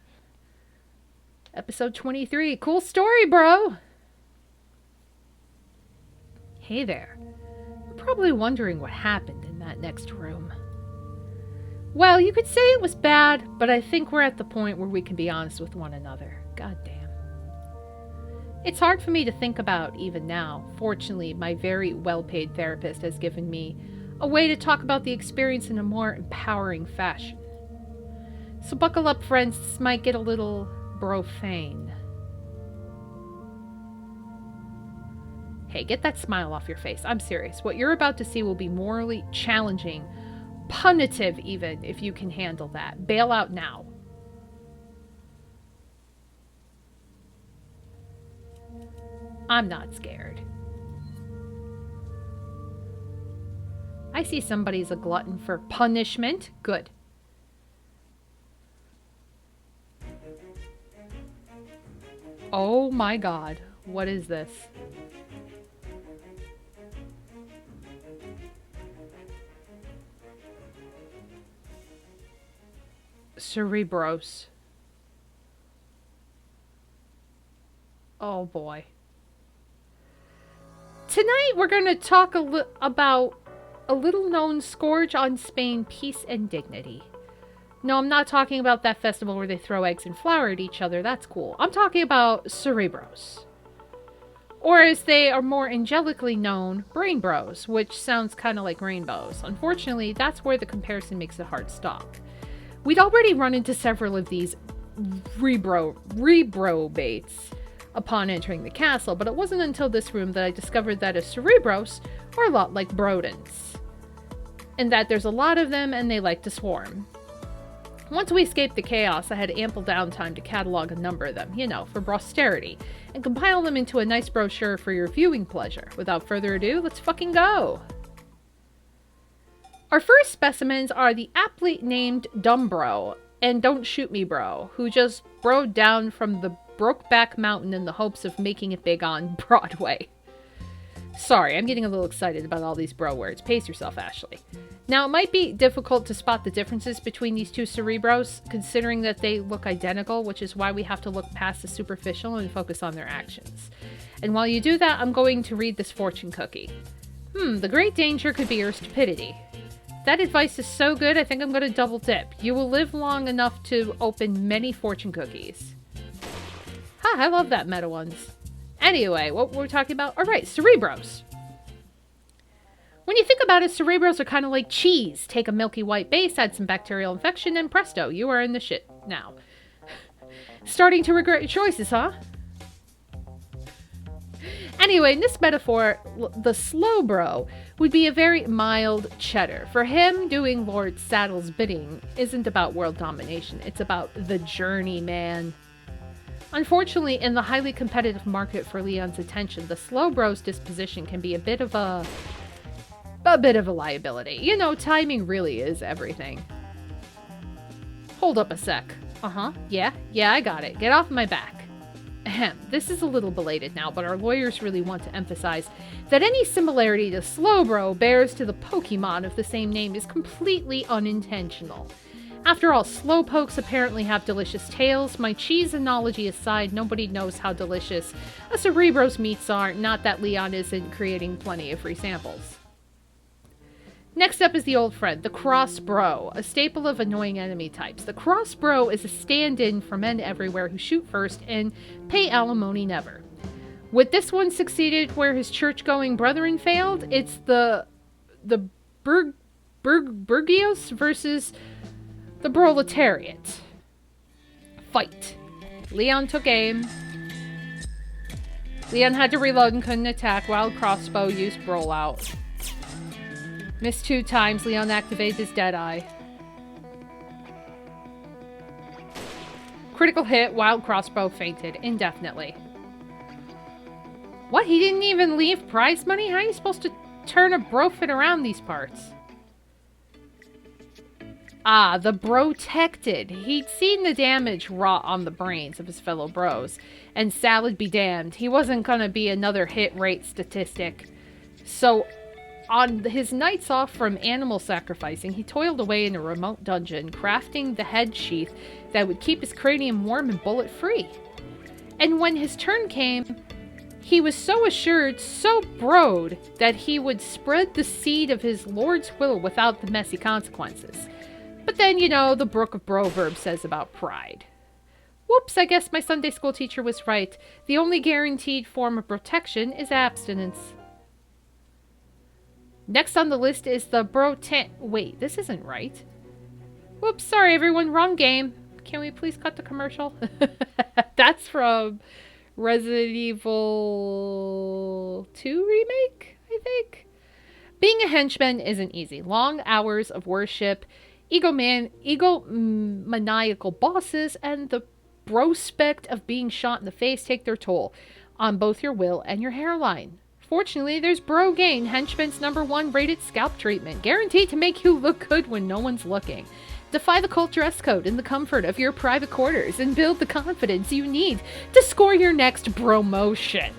Episode 23. Cool story, bro! Hey there. You're probably wondering what happened in that next room. Well, you could say it was bad, but I think we're at the point where we can be honest with one another. God damn. It's hard for me to think about even now. Fortunately, my very well-paid therapist has given me a way to talk about the experience in a more empowering fashion. So buckle up, friends. This might get a little profane. Hey, get that smile off your face. I'm serious. What you're about to see will be morally challenging, punitive even, if you can handle that. Bail out now. I'm not scared. I see somebody's a glutton for punishment. Good. Oh my god. What is this? Cerebros. Oh boy. Tonight we're going to talk about a little known scourge on Spain, peace and dignity. No, I'm not talking about that festival where they throw eggs and flour at each other. That's cool. I'm talking about Cerebros. Or as they are more angelically known, Brain Bros, which sounds kind of like rainbows. Unfortunately, that's where the comparison makes it hard stop. We'd already run into several of these rebrobates upon entering the castle, but it wasn't until this room that I discovered that a Cerebros are a lot like Brodens, and that there's a lot of them and they like to swarm. Once we escaped the chaos, I had ample downtime to catalog a number of them, for posterity, and compile them into a nice brochure for your viewing pleasure. Without further ado, let's fucking go! Our first specimens are the aptly named Dumbro and Don't Shoot Me Bro, who just broed down from the Brokeback Mountain in the hopes of making it big on Broadway. Sorry, I'm getting a little excited about all these bro words. Pace yourself, Ashley. Now, it might be difficult to spot the differences between these two Cerebros, considering that they look identical, which is why we have to look past the superficial and focus on their actions. And while you do that, I'm going to read this fortune cookie. The great danger could be your stupidity. That advice is so good, I think I'm going to double dip. You will live long enough to open many fortune cookies. I love that meta ones. Anyway, what were we talking about? Alright, Cerebros. When you think about it, Cerebros are kind of like cheese. Take a milky white base, add some bacterial infection, and presto, you are in the shit now. Starting to regret your choices, huh? Anyway, in this metaphor, the slow bro would be a very mild cheddar. For him, doing Lord Saddle's bidding isn't about world domination. It's about the journey, man. Unfortunately, in the highly competitive market for Leon's attention, the slow bro's disposition can be a bit of a liability. Timing really is everything. Hold up a sec. Yeah, I got it. Get off my back. Ahem. This is a little belated now, but our lawyers really want to emphasize that any similarity to Slowbro bears to the Pokemon of the same name is completely unintentional. After all, Slowpokes apparently have delicious tails. My cheese analogy aside, nobody knows how delicious a Cerebros meats are, not that Leon isn't creating plenty of free samples. Next up is the old friend, the Cross Bro, a staple of annoying enemy types. The Cross Bro is a stand-in for men everywhere who shoot first and pay alimony never. With this one succeeded where his church-going brethren failed, it's the Burgios versus the Proletariat. Fight. Leon took aim. Leon had to reload and couldn't attack while Crossbow used Brawl out. Missed 2 times, Leon activates his Deadeye. Critical hit, Wild Crossbow fainted indefinitely. What? He didn't even leave prize money? How are you supposed to turn a brofit around these parts? Ah, the Brotected. He'd seen the damage wrought on the brains of his fellow bros, and salad be damned, he wasn't gonna be another hit rate statistic. So, on his nights off from animal sacrificing, he toiled away in a remote dungeon, crafting the head sheath that would keep his cranium warm and bullet-free. And when his turn came, he was so assured, so broed, that he would spread the seed of his lord's will without the messy consequences. But then, the Book of Proverbs says about pride. Whoops, I guess my Sunday school teacher was right. The only guaranteed form of protection is abstinence. Next on the list is the Wait, this isn't right. Whoops, sorry everyone, wrong game. Can we please cut the commercial? That's from Resident Evil 2 remake, I think. Being a henchman isn't easy. Long hours of worship, egomaniacal bosses, and the prospect of being shot in the face take their toll on both your will and your hairline. Fortunately, there's Brogaine, Henchman's #1 rated scalp treatment, guaranteed to make you look good when no one's looking. Defy the cult dress code in the comfort of your private quarters and build the confidence you need to score your next promotion.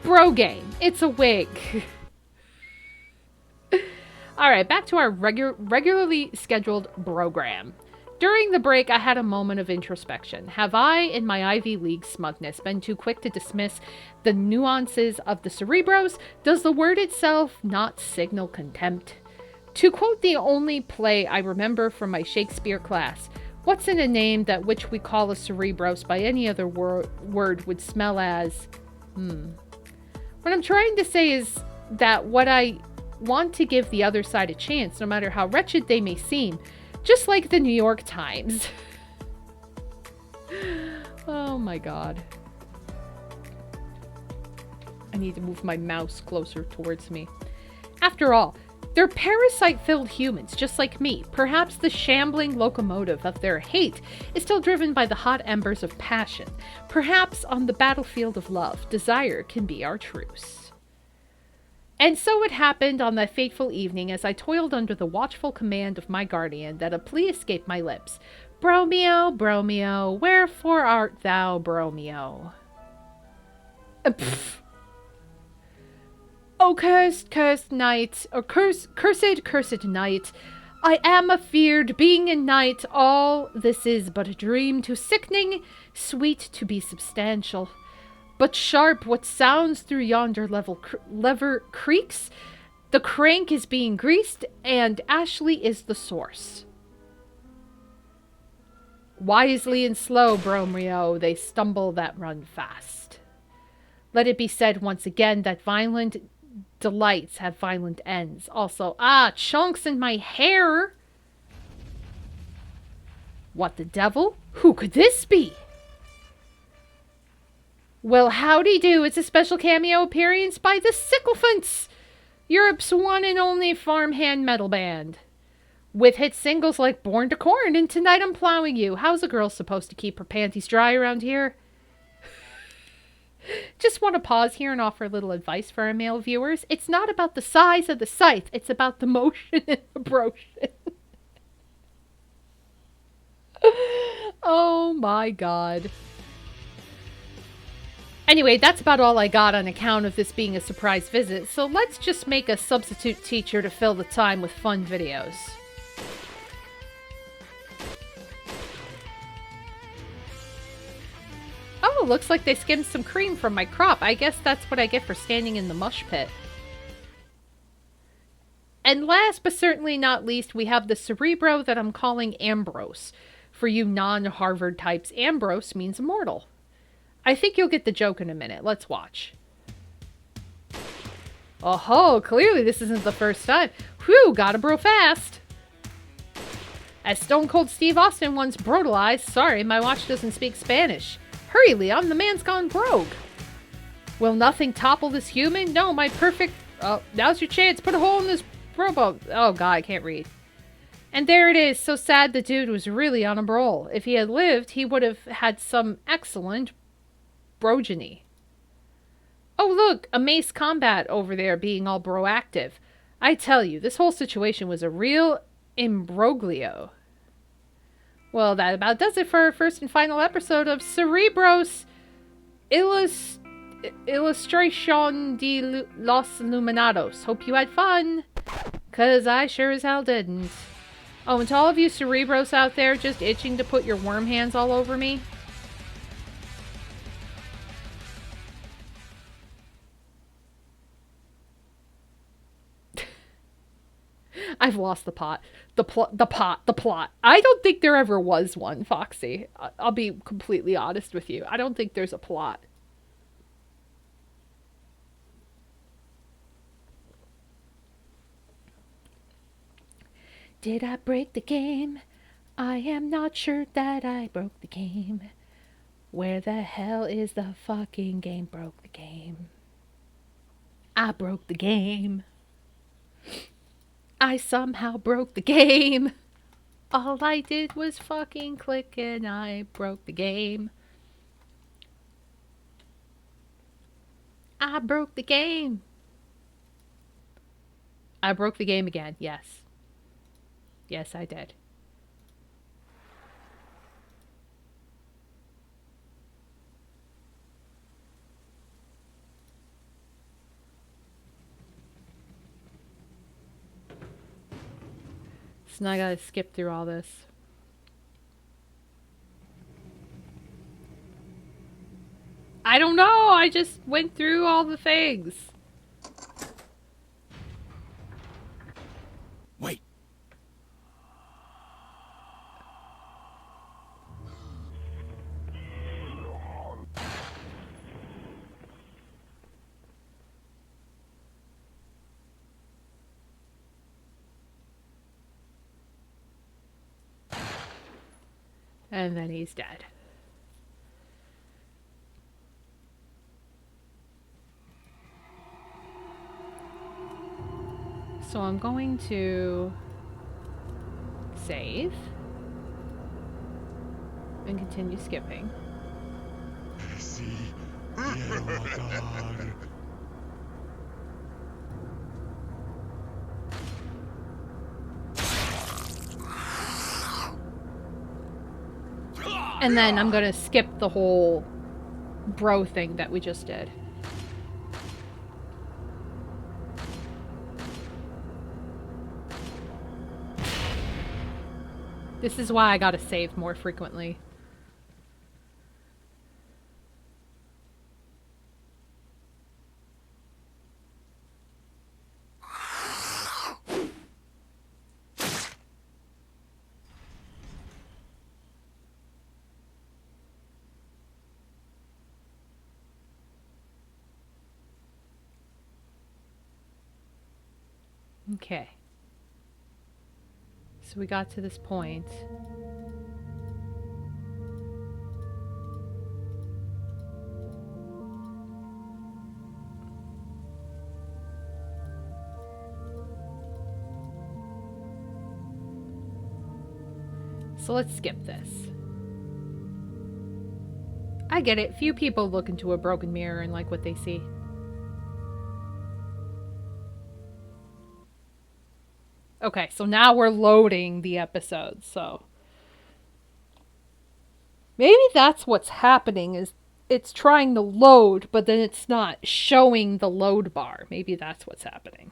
Brogaine, it's a wig. Alright, back to our regularly scheduled program. During the break, I had a moment of introspection. Have I, in my Ivy League smugness, been too quick to dismiss the nuances of the Cerebros? Does the word itself not signal contempt? To quote the only play I remember from my Shakespeare class, what's in a name that which we call a Cerebros by any other word would smell as... What I'm trying to say is that what I want to give the other side a chance, no matter how wretched they may seem, just like the New York Times. Oh my god. I need to move my mouse closer towards me. After all, they're parasite-filled humans, just like me. Perhaps the shambling locomotive of their hate is still driven by the hot embers of passion. Perhaps on the battlefield of love, desire can be our truce. And so it happened on that fateful evening as I toiled under the watchful command of my guardian that a plea escaped my lips. Bromeo, Bromeo, wherefore art thou, Bromeo? O cursed night, or cursed night, I am afeard, being a knight, all this is but a dream, too sickening, sweet to be substantial. But sharp what sounds through yonder lever creaks, the crank is being greased, and Ashley is the source. Wisely and slow, Bromeo, they stumble that run fast. Let it be said once again that violent delights have violent ends. Also, chunks in my hair! What the devil? Who could this be? Well, howdy do. It's a special cameo appearance by the Sycophants, Europe's one and only farmhand metal band. With hit singles like Born to Corn and Tonight I'm Plowing You. How's a girl supposed to keep her panties dry around here? Just want to pause here and offer a little advice for our male viewers. It's not about the size of the scythe. It's about the motion and the brotion. Oh my god. Anyway, that's about all I got on account of this being a surprise visit, so let's just make a substitute teacher to fill the time with fun videos. Oh, looks like they skimmed some cream from my crop. I guess that's what I get for standing in the mush pit. And last but certainly not least, we have the Cerebro that I'm calling Ambrose. For you non-Harvard types, Ambrose means immortal. I think you'll get the joke in a minute. Let's watch. Oh-ho, clearly this isn't the first time. Whew, gotta bro fast. As Stone Cold Steve Austin once brutalized, sorry, my watch doesn't speak Spanish. Hurry, Leon, the man's gone broke. Will nothing topple this human? No, my perfect... Oh, now's your chance. Put a hole in this robo. Oh, God, I can't read. And there it is. So sad the dude was really on a roll. If he had lived, he would have had some excellent progeny. Oh, look, a mace combat over there being all proactive. I tell you, this whole situation was a real imbroglio. Well, that about does it for our first and final episode of Cerebros Illustration de los Illuminados. Hope you had fun, because I sure as hell didn't. Oh, and to all of you Cerebros out there just itching to put your worm hands all over me, I've lost the plot. The plot. I don't think there ever was one, Foxy. I'll be completely honest with you. I don't think there's a plot. Did I break the game? I am not sure that I broke the game. Where the hell is the fucking game? Broke the game. I broke the game. I somehow broke the game. All I did was fucking click and I broke the game. I broke the game. I broke the game again, yes. Yes, I did. So now I gotta skip through all this. I don't know, I just went through all the things. Wait. And then he's dead. So I'm going to save and continue skipping. Sí, quiero matar. And then I'm gonna skip the whole bro thing that we just did. This is why I gotta save more frequently. Okay. So we got to this point. So let's skip this. I get it. Few people look into a broken mirror and like what they see. Okay, so now we're loading the episode, so maybe that's what's happening is it's trying to load, but then it's not showing the load bar. Maybe that's what's happening.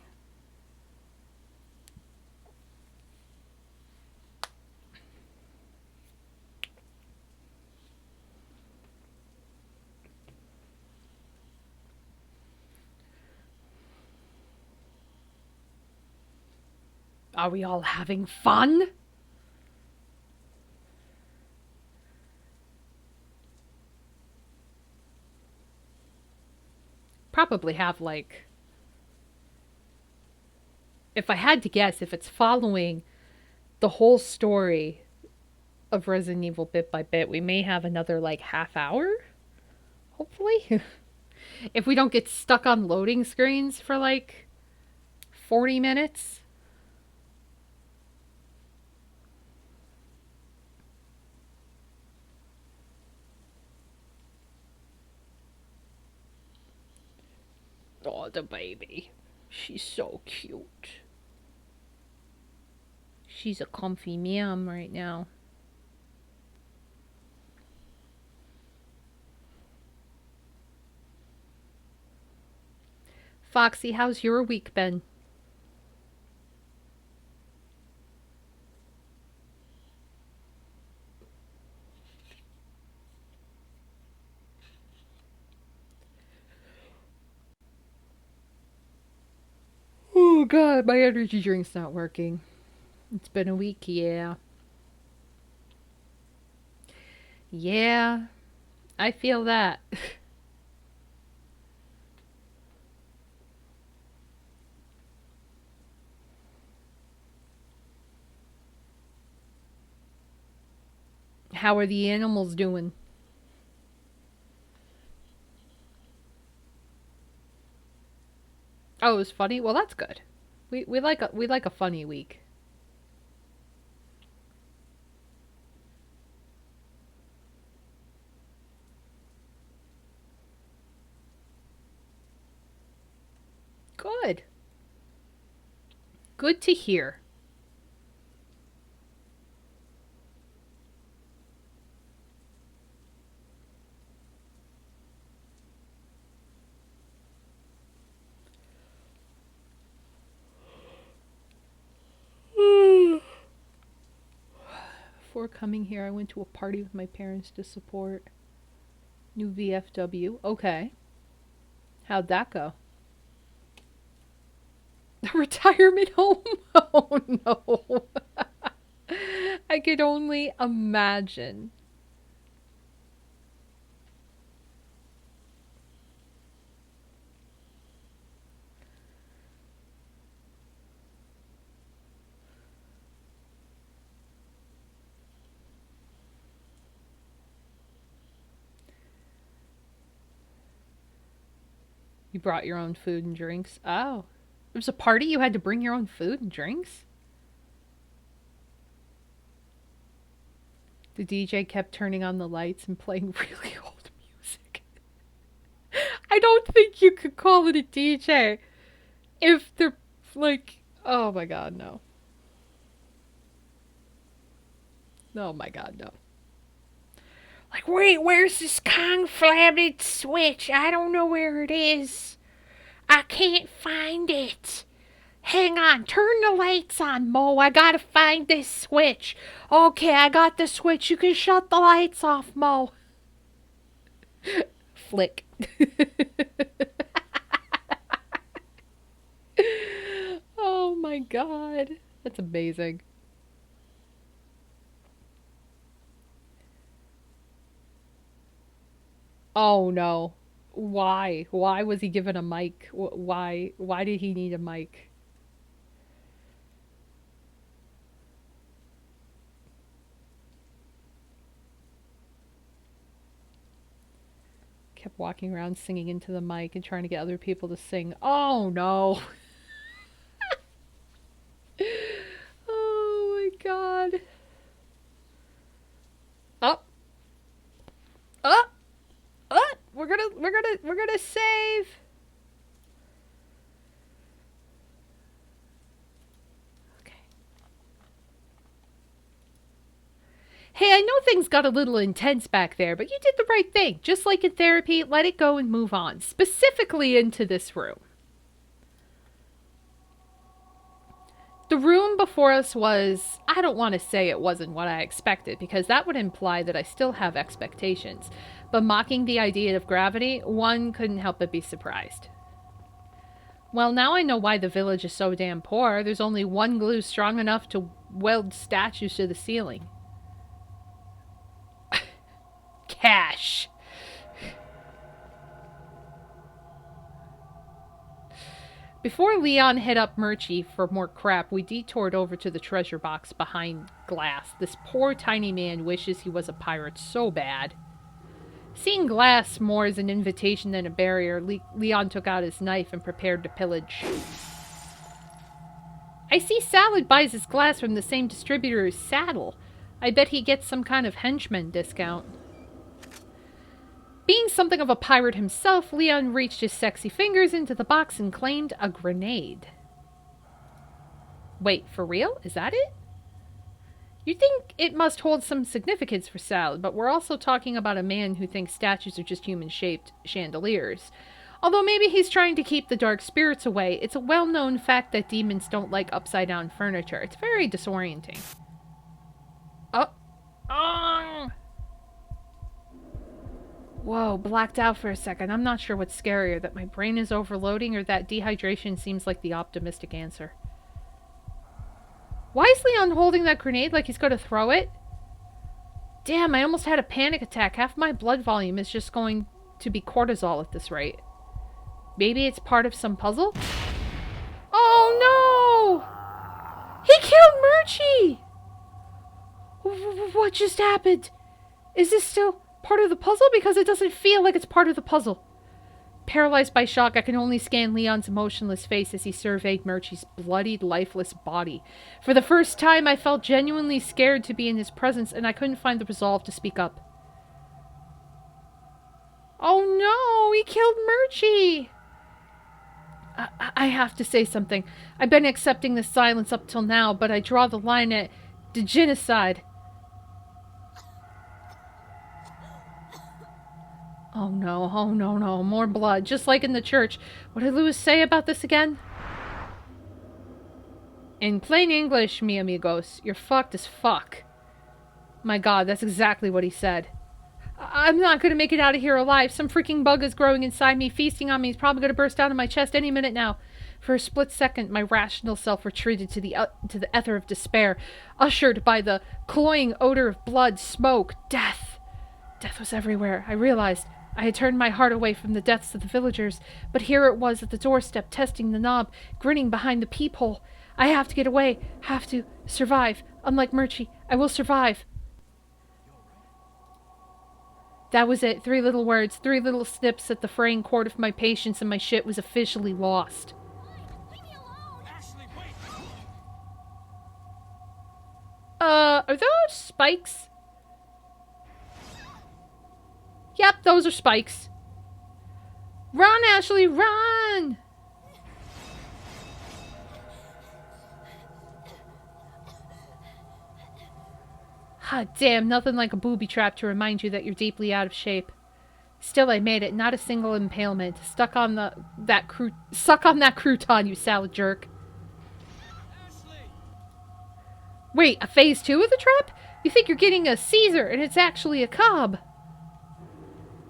Are we all having fun? Probably have like, if I had to guess, if it's following the whole story of Resident Evil bit by bit, we may have another like half hour, hopefully. If we don't get stuck on loading screens for like 40 minutes. Oh, the baby. She's so cute. She's a comfy meow right now. Foxy, how's your week been? Oh god, my energy drink's not working. It's been a week, yeah. Yeah, I feel that. How are the animals doing? Oh, it was funny. Well, that's good. We like a funny week. Good. Good to hear. Before coming here, I went to a party with my parents to support new VFW. Okay. How'd that go? The retirement home? Oh no. I could only imagine. You brought your own food and drinks? Oh. It was a party? You had to bring your own food and drinks? The DJ kept turning on the lights and playing really old music. I don't think you could call it a DJ if they're like, oh my god, no. Oh my god, no. Like, wait, where's this conflabbed switch? I don't know where it is. I can't find it. Hang on, turn the lights on, Mo. I gotta find this switch. Okay, I got the switch. You can shut the lights off, Mo. Flick. Oh my god. That's amazing. Oh no. Why? Why was he given a mic? Why? Why did he need a mic? Kept walking around singing into the mic and trying to get other people to sing. Oh no. Oh my god. Up. Up. Up. We're gonna save. Okay. Hey, I know things got a little intense back there, but you did the right thing. Just like in therapy, let it go and move on. Specifically into this room. The room before us was, I don't want to say it wasn't what I expected, because that would imply that I still have expectations. But mocking the idea of gravity, one couldn't help but be surprised. Well, now I know why the village is so damn poor. There's only one glue strong enough to weld statues to the ceiling. Cash. Before Leon hit up Murchie for more crap, we detoured over to the treasure box behind glass. This poor tiny man wishes he was a pirate so bad. Seeing glass more as an invitation than a barrier, Leon took out his knife and prepared to pillage. I see Salad buys his glass from the same distributor as Saddle. I bet he gets some kind of henchman discount. Being something of a pirate himself, Leon reached his sexy fingers into the box and claimed a grenade. Wait, for real? Is that it? You'd think it must hold some significance for Salad, but we're also talking about a man who thinks statues are just human-shaped chandeliers. Although maybe he's trying to keep the dark spirits away, it's a well-known fact that demons don't like upside-down furniture. It's very disorienting. Oh! Whoa, blacked out for a second. I'm not sure what's scarier, that my brain is overloading or that dehydration seems like the optimistic answer. Why is Leon holding that grenade like he's going to throw it? Damn, I almost had a panic attack. Half my blood volume is just going to be cortisol at this rate. Maybe it's part of some puzzle? Oh no! He killed Murchie! What just happened? Is this still part of the puzzle? Because it doesn't feel like it's part of the puzzle. Paralyzed by shock, I can only scan Leon's motionless face as he surveyed Murchie's bloodied, lifeless body. For the first time, I felt genuinely scared to be in his presence, and I couldn't find the resolve to speak up. Oh no, he killed Murchie! I have to say something. I've been accepting this silence up till now, but I draw the line at genocide. Oh no, oh no, no, more blood, just like in the church. What did Lewis say about this again? In plain English, mi amigos, you're fucked as fuck. My god, that's exactly what he said. I'm not gonna make it out of here alive. Some freaking bug is growing inside me, feasting on me. He's probably gonna burst out of my chest any minute now. For a split second, my rational self retreated to the ether of despair, ushered by the cloying odor of blood, smoke, death. Death was everywhere, I realized. I had turned my heart away from the deaths of the villagers, but here it was at the doorstep, testing the knob, grinning behind the peephole. I have to get away, have to survive. Unlike Murchie, I will survive. That was it. 3 little words, 3 little snips at the fraying cord of my patience, and my shit was officially lost. Leave me alone! Ashley, wait! Are those spikes? Yep, those are spikes. Run, Ashley, run! Ah, damn, nothing like a booby trap to remind you that you're deeply out of shape. Still, I made it. Not a single impalement. Suck on that crouton, you salad jerk. Ashley! Wait, a phase 2 of the trap? You think you're getting a Caesar, and it's actually a Cobb.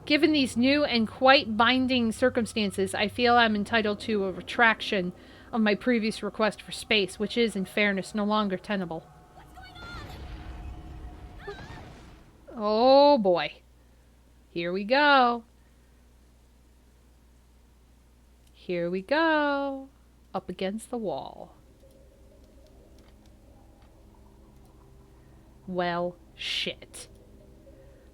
Given these new and quite binding circumstances, I feel I'm entitled to a retraction of my previous request for space, which is, in fairness, no longer tenable. Oh boy. Here we go. Here we go. Up against the wall. Well, shit.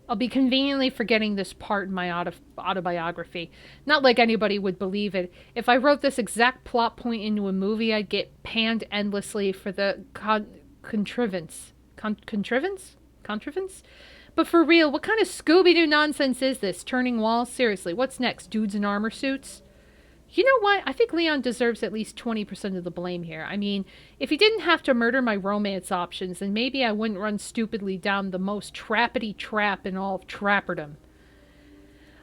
I'll be conveniently forgetting this part in my autobiography. Not like anybody would believe it. If I wrote this exact plot point into a movie, I'd get panned endlessly for the contrivance. Contrivance? But for real, what kind of Scooby-Doo nonsense is this? Turning walls? Seriously, what's next? Dudes in armor suits? You know what? I think Leon deserves at least 20% of the blame here. I mean, if he didn't have to murder my romance options, then maybe I wouldn't run stupidly down the most trappity trap in all of trapperdom.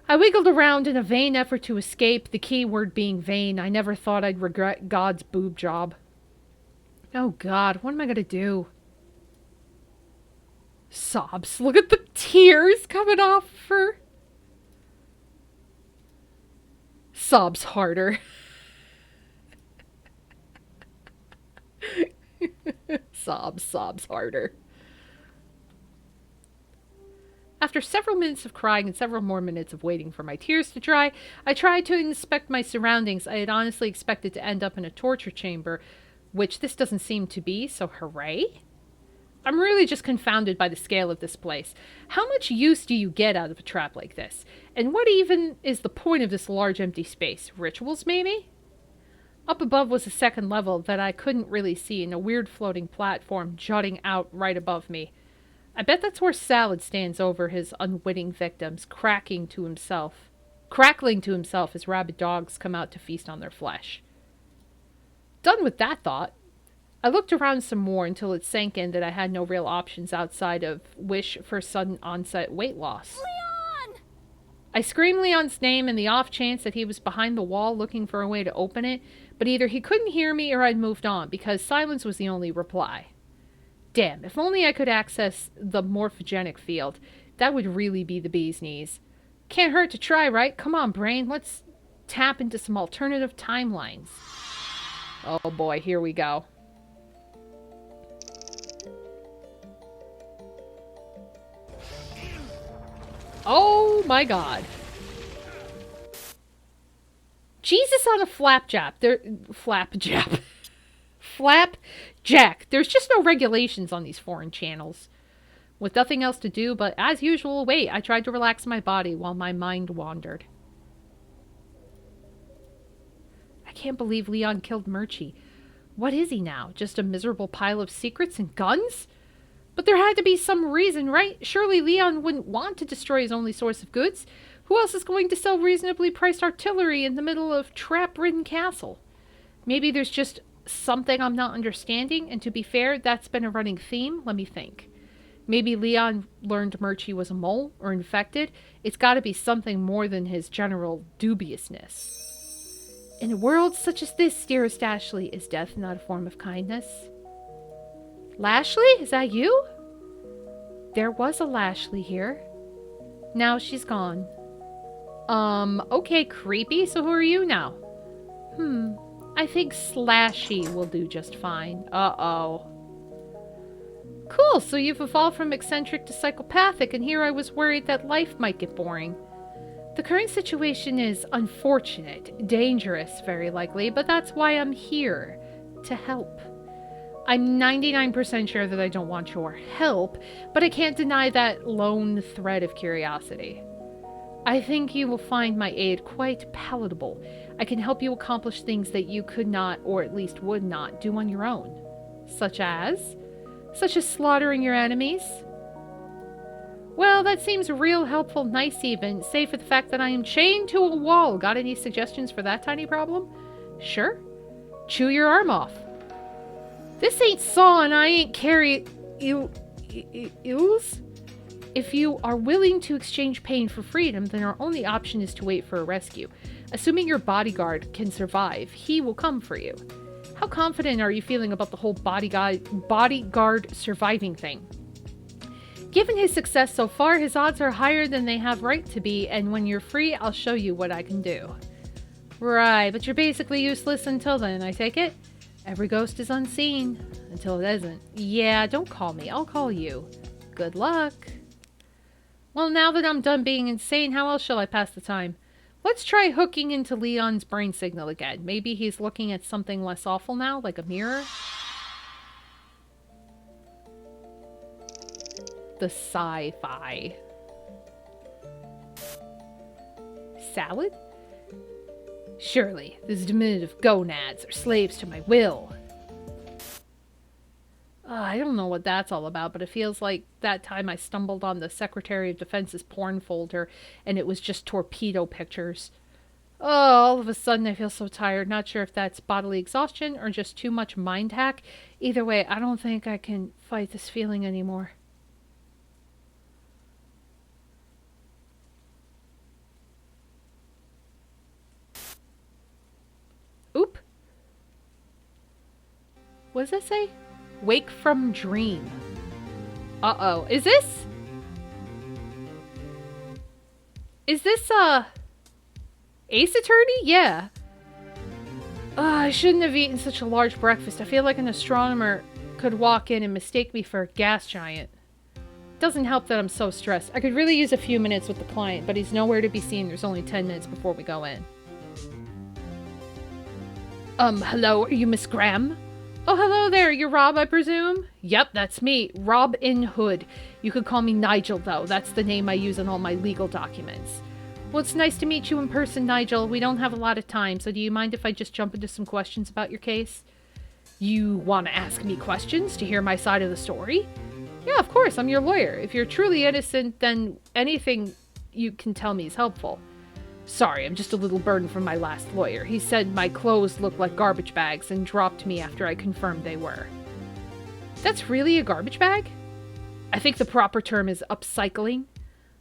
I wiggled around in a vain effort to escape, the key word being vain. I never thought I'd regret God's boob job. Oh God, what am I gonna do? Sobs. Look at the tears coming off her. Sobs harder. sobs harder. After several minutes of crying and several more minutes of waiting for my tears to dry, I tried to inspect my surroundings. I had honestly expected to end up in a torture chamber, which this doesn't seem to be, so hooray. I'm really just confounded by the scale of this place. How much use do you get out of a trap like this? And what even is the point of this large empty space? Rituals, maybe? Up above was a second level that I couldn't really see, and a weird floating platform jutting out right above me. I bet that's where Salad stands over his unwitting victims, crackling to himself as rabid dogs come out to feast on their flesh. Done with that thought, I looked around some more until it sank in that I had no real options outside of wish for sudden onset weight loss. Leon! I screamed Leon's name in the off chance that he was behind the wall looking for a way to open it, but either he couldn't hear me or I'd moved on, because silence was the only reply. Damn, if only I could access the morphogenic field. That would really be the bee's knees. Can't hurt to try, right? Come on, brain, let's tap into some alternative timelines. Oh boy, here we go. Oh my God. Jesus on a flapjack. Flapjack. There's just no regulations on these foreign channels. With nothing else to do but, as usual, wait, I tried to relax my body while my mind wandered. I can't believe Leon killed Murchie. What is he now? Just a miserable pile of secrets and guns? But there had to be some reason, right? Surely Leon wouldn't want to destroy his only source of goods. Who else is going to sell reasonably priced artillery in the middle of trap-ridden castle? Maybe there's just something I'm not understanding, and to be fair, that's been a running theme. Let me think. Maybe Leon learned Murchie was a mole or infected. It's got to be something more than his general dubiousness. In a world such as this, dearest Ashley, is death not a form of kindness? Lashley? Is that you? There was a Lashley here. Now she's gone. Okay, creepy. So who are you now? I think Slashy will do just fine. Uh-oh. Cool, so you've evolved from eccentric to psychopathic, and here I was worried that life might get boring. The current situation is unfortunate, dangerous, very likely, but that's why I'm here. To help. I'm 99% sure that I don't want your help, but I can't deny that lone thread of curiosity. I think you will find my aid quite palatable. I can help you accomplish things that you could not, or at least would not, do on your own. Such as slaughtering your enemies. Well, that seems real helpful, nice even, save for the fact that I am chained to a wall. Got any suggestions for that tiny problem? Sure. Chew your arm off. This ain't Saw and I ain't carry ills. If you are willing to exchange pain for freedom, then our only option is to wait for a rescue. Assuming your bodyguard can survive, he will come for you. How confident are you feeling about the whole bodyguard surviving thing? Given his success so far, his odds are higher than they have right to be, and when you're free, I'll show you what I can do. Right, but you're basically useless until then, I take it? Every ghost is unseen, until it isn't. Yeah, don't call me, I'll call you. Good luck. Well, now that I'm done being insane, how else shall I pass the time? Let's try hooking into Leon's brain signal again. Maybe he's looking at something less awful now, like a mirror? The sci-fi. Salad? Surely, these diminutive gonads are slaves to my will. I don't know what that's all about, but it feels like that time I stumbled on the Secretary of Defense's porn folder, and it was just torpedo pictures. Oh, all of a sudden I feel so tired. Not sure if that's bodily exhaustion or just too much mind hack. Either way, I don't think I can fight this feeling anymore. Oop. What does that say? Wake from dream. Uh-oh. Is this, Ace Attorney? Yeah. I shouldn't have eaten such a large breakfast. I feel like an astronomer could walk in and mistake me for a gas giant. Doesn't help that I'm so stressed. I could really use a few minutes with the client, but he's nowhere to be seen. There's only 10 minutes before we go in. Hello, are you Miss Graham? Oh, hello there. You're Rob, I presume? Yep, that's me. Robin Hood. You could call me Nigel, though. That's the name I use in all my legal documents. Well, it's nice to meet you in person, Nigel. We don't have a lot of time, so do you mind if I just jump into some questions about your case? You want to ask me questions to hear my side of the story? Yeah, of course. I'm your lawyer. If you're truly innocent, then anything you can tell me is helpful. Sorry, I'm just a little burdened from my last lawyer. He said my clothes looked like garbage bags and dropped me after I confirmed they were. That's really a garbage bag? I think the proper term is upcycling.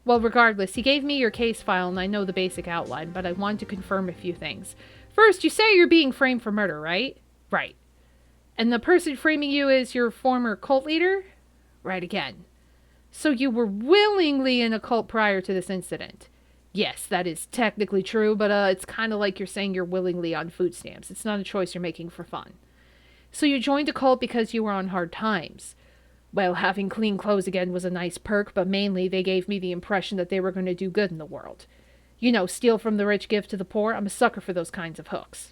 Well, regardless, he gave me your case file and I know the basic outline, but I wanted to confirm a few things. First, you say you're being framed for murder, right? Right. And the person framing you is your former cult leader? Right again. So you were willingly in a cult prior to this incident? Yes, that is technically true, but it's kind of like you're saying you're willingly on food stamps. It's not a choice you're making for fun. So you joined a cult because you were on hard times. Well, having clean clothes again was a nice perk, but mainly they gave me the impression that they were going to do good in the world. You know, steal from the rich, give to the poor. I'm a sucker for those kinds of hooks.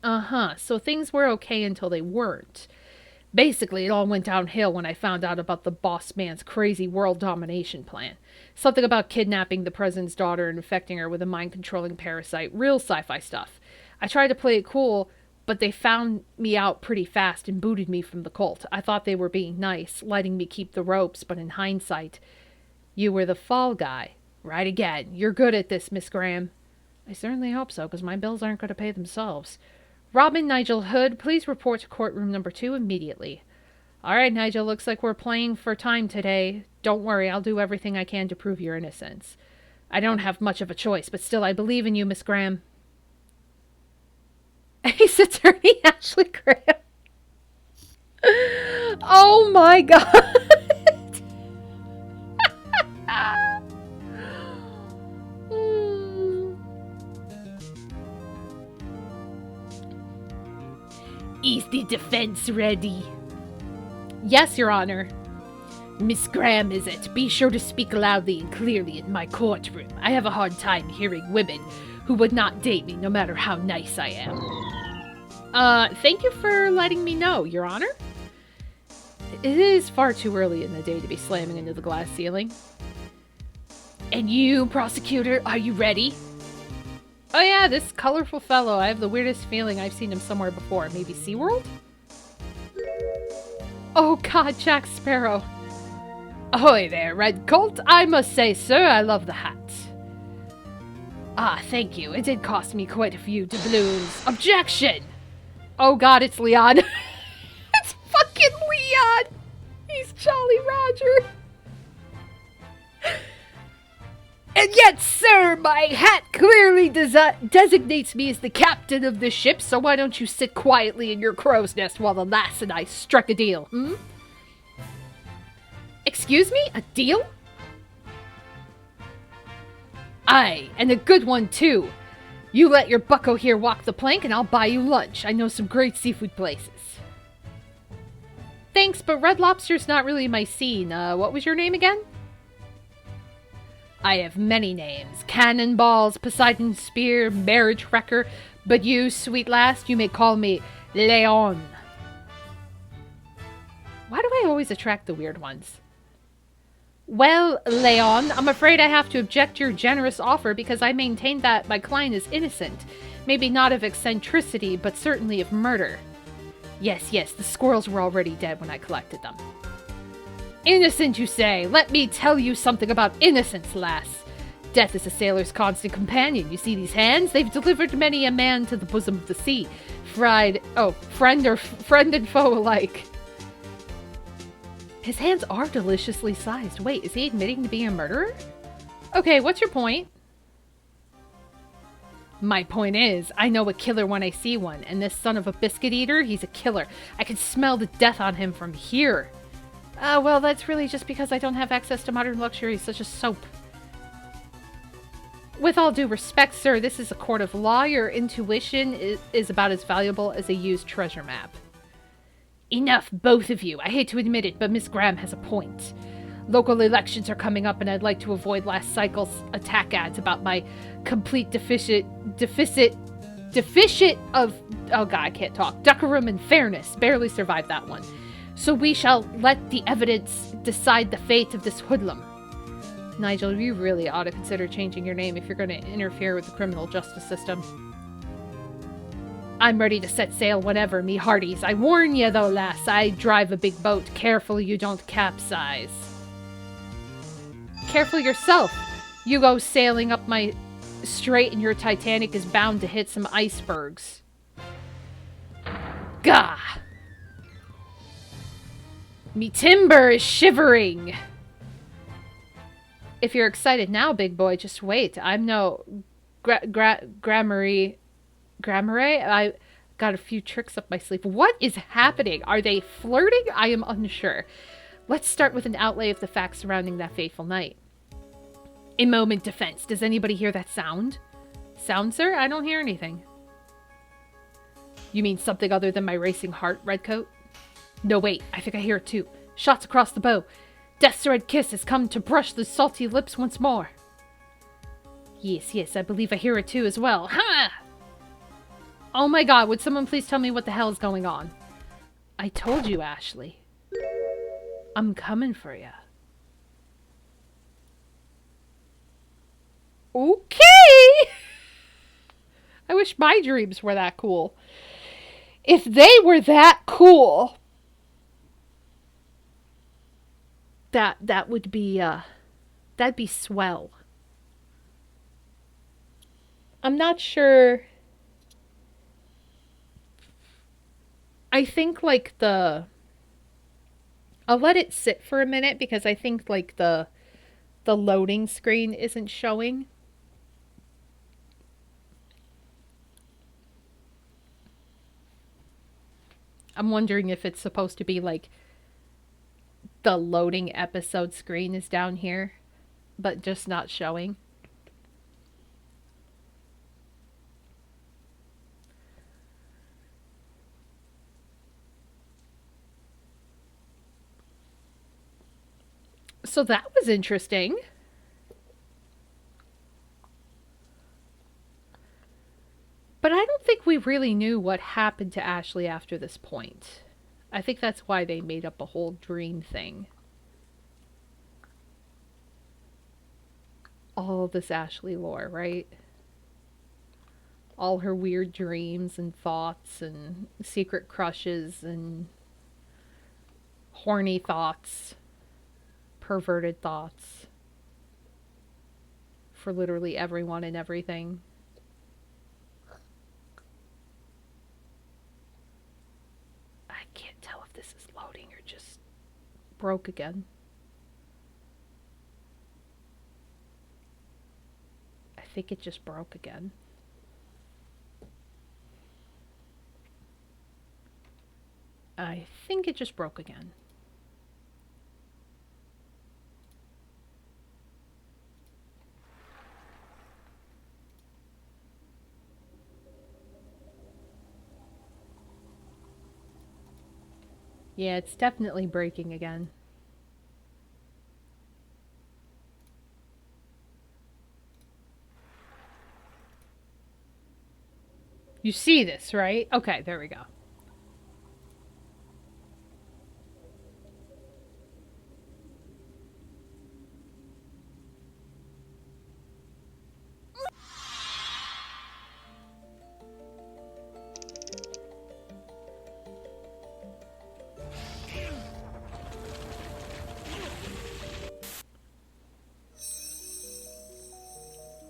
Uh-huh, so things were okay until they weren't. Basically, it all went downhill when I found out about the boss man's crazy world domination plan. Something about kidnapping the president's daughter and infecting her with a mind-controlling parasite. Real sci-fi stuff. I tried to play it cool, but they found me out pretty fast and booted me from the cult. I thought they were being nice, letting me keep the ropes, but in hindsight, you were the fall guy. Right again. You're good at this, Miss Graham. I certainly hope so, because my bills aren't going to pay themselves. Robin Nigel Hood, please report to courtroom number 2 immediately. All right, Nigel, looks like we're playing for time today. Don't worry, I'll do everything I can to prove your innocence. I don't have much of a choice, but still, I believe in you, Miss Graham. Ace Attorney Ashley Graham. Oh my god. Is the defense ready? Yes, Your Honor. Miss Graham, is it? Be sure to speak loudly and clearly in my courtroom. I have a hard time hearing women who would not date me no matter how nice I am. Thank you for letting me know, Your Honor. It is far too early in the day to be slamming into the glass ceiling. And you, prosecutor, are you ready? Oh yeah, this colorful fellow. I have the weirdest feeling I've seen him somewhere before. Maybe SeaWorld? Oh god, Jack Sparrow. Ahoy there, Red Colt. I must say, sir, I love the hat. Ah, thank you. It did cost me quite a few doubloons. Objection! Oh god, it's Leon. It's fucking Leon! He's Jolly Roger. And yet, sir, my hat clearly designates me as the captain of the ship, so why don't you sit quietly in your crow's nest while the lass and I struck a deal, hmm? Excuse me? A deal? Aye, and a good one, too. You let your bucko here walk the plank, and I'll buy you lunch. I know some great seafood places. Thanks, but Red Lobster's not really my scene. What was your name again? I have many names. Cannonballs, Poseidon's Spear, Marriage Wrecker. But you, sweet lass, you may call me Leon. Why do I always attract the weird ones? Well, Leon, I'm afraid I have to object to your generous offer because I maintain that my client is innocent. Maybe not of eccentricity, but certainly of murder. Yes, the squirrels were already dead when I collected them. Innocent, you say? Let me tell you something about innocence, lass. Death is a sailor's constant companion. You see these hands? They've delivered many a man to the bosom of the sea. Friend and foe alike. His hands are deliciously sized. Wait, is he admitting to being a murderer? Okay, what's your point? My point is, I know a killer when I see one, and this son of a biscuit eater, he's a killer. I can smell the death on him from here. Well, that's really just because I don't have access to modern luxuries such as soap. With all due respect, sir, this is a court of law. Your intuition is about as valuable as a used treasure map. Enough, both of you. I hate to admit it, but Miss Graham has a point. Local elections are coming up, and I'd like to avoid last cycle's attack ads about my complete deficit of, oh god, I can't talk, decorum and fairness. Barely survived that one. So we shall let the evidence decide the fate of this hoodlum. Nigel, you really ought to consider changing your name if you're going to interfere with the criminal justice system. I'm ready to set sail whenever, me hearties. I warn ye though, lass, I drive a big boat. Careful you don't capsize. Careful yourself. You go sailing up my strait and your Titanic is bound to hit some icebergs. Gah! Me timber is shivering. If you're excited now, big boy, just wait. I'm no grammary. I got a few tricks up my sleeve. What is happening? Are they flirting? I am unsure. Let's start with an outlay of the facts surrounding that fateful night. A moment defense. Does anybody hear that sound? Sound, sir? I don't hear anything. You mean something other than my racing heart, Redcoat? No, wait. I think I hear it too. Shots across the bow. Death's red kiss has come to brush the salty lips once more. Yes, I believe I hear it too as well. Ha! Oh my god, would someone please tell me what the hell is going on? I told you, Ashley. I'm coming for you. Okay! I wish my dreams were that cool. If they were that cool, that would be that'd be swell. I'm not sure. I think like I'll let it sit for a minute because I think like the loading screen isn't showing. I'm wondering if it's supposed to be like the loading episode screen is down here, but just not showing. So that was interesting. But I don't think we really knew what happened to Ashley after this point. I think that's why they made up a whole dream thing. All this Ashley lore, right? All her weird dreams and thoughts and secret crushes and horny thoughts, perverted thoughts for literally everyone and everything. I can't tell if this is loading or just broke again. I think it just broke again. I think it just broke again. Yeah, it's definitely breaking again. You see this, right? Okay, there we go.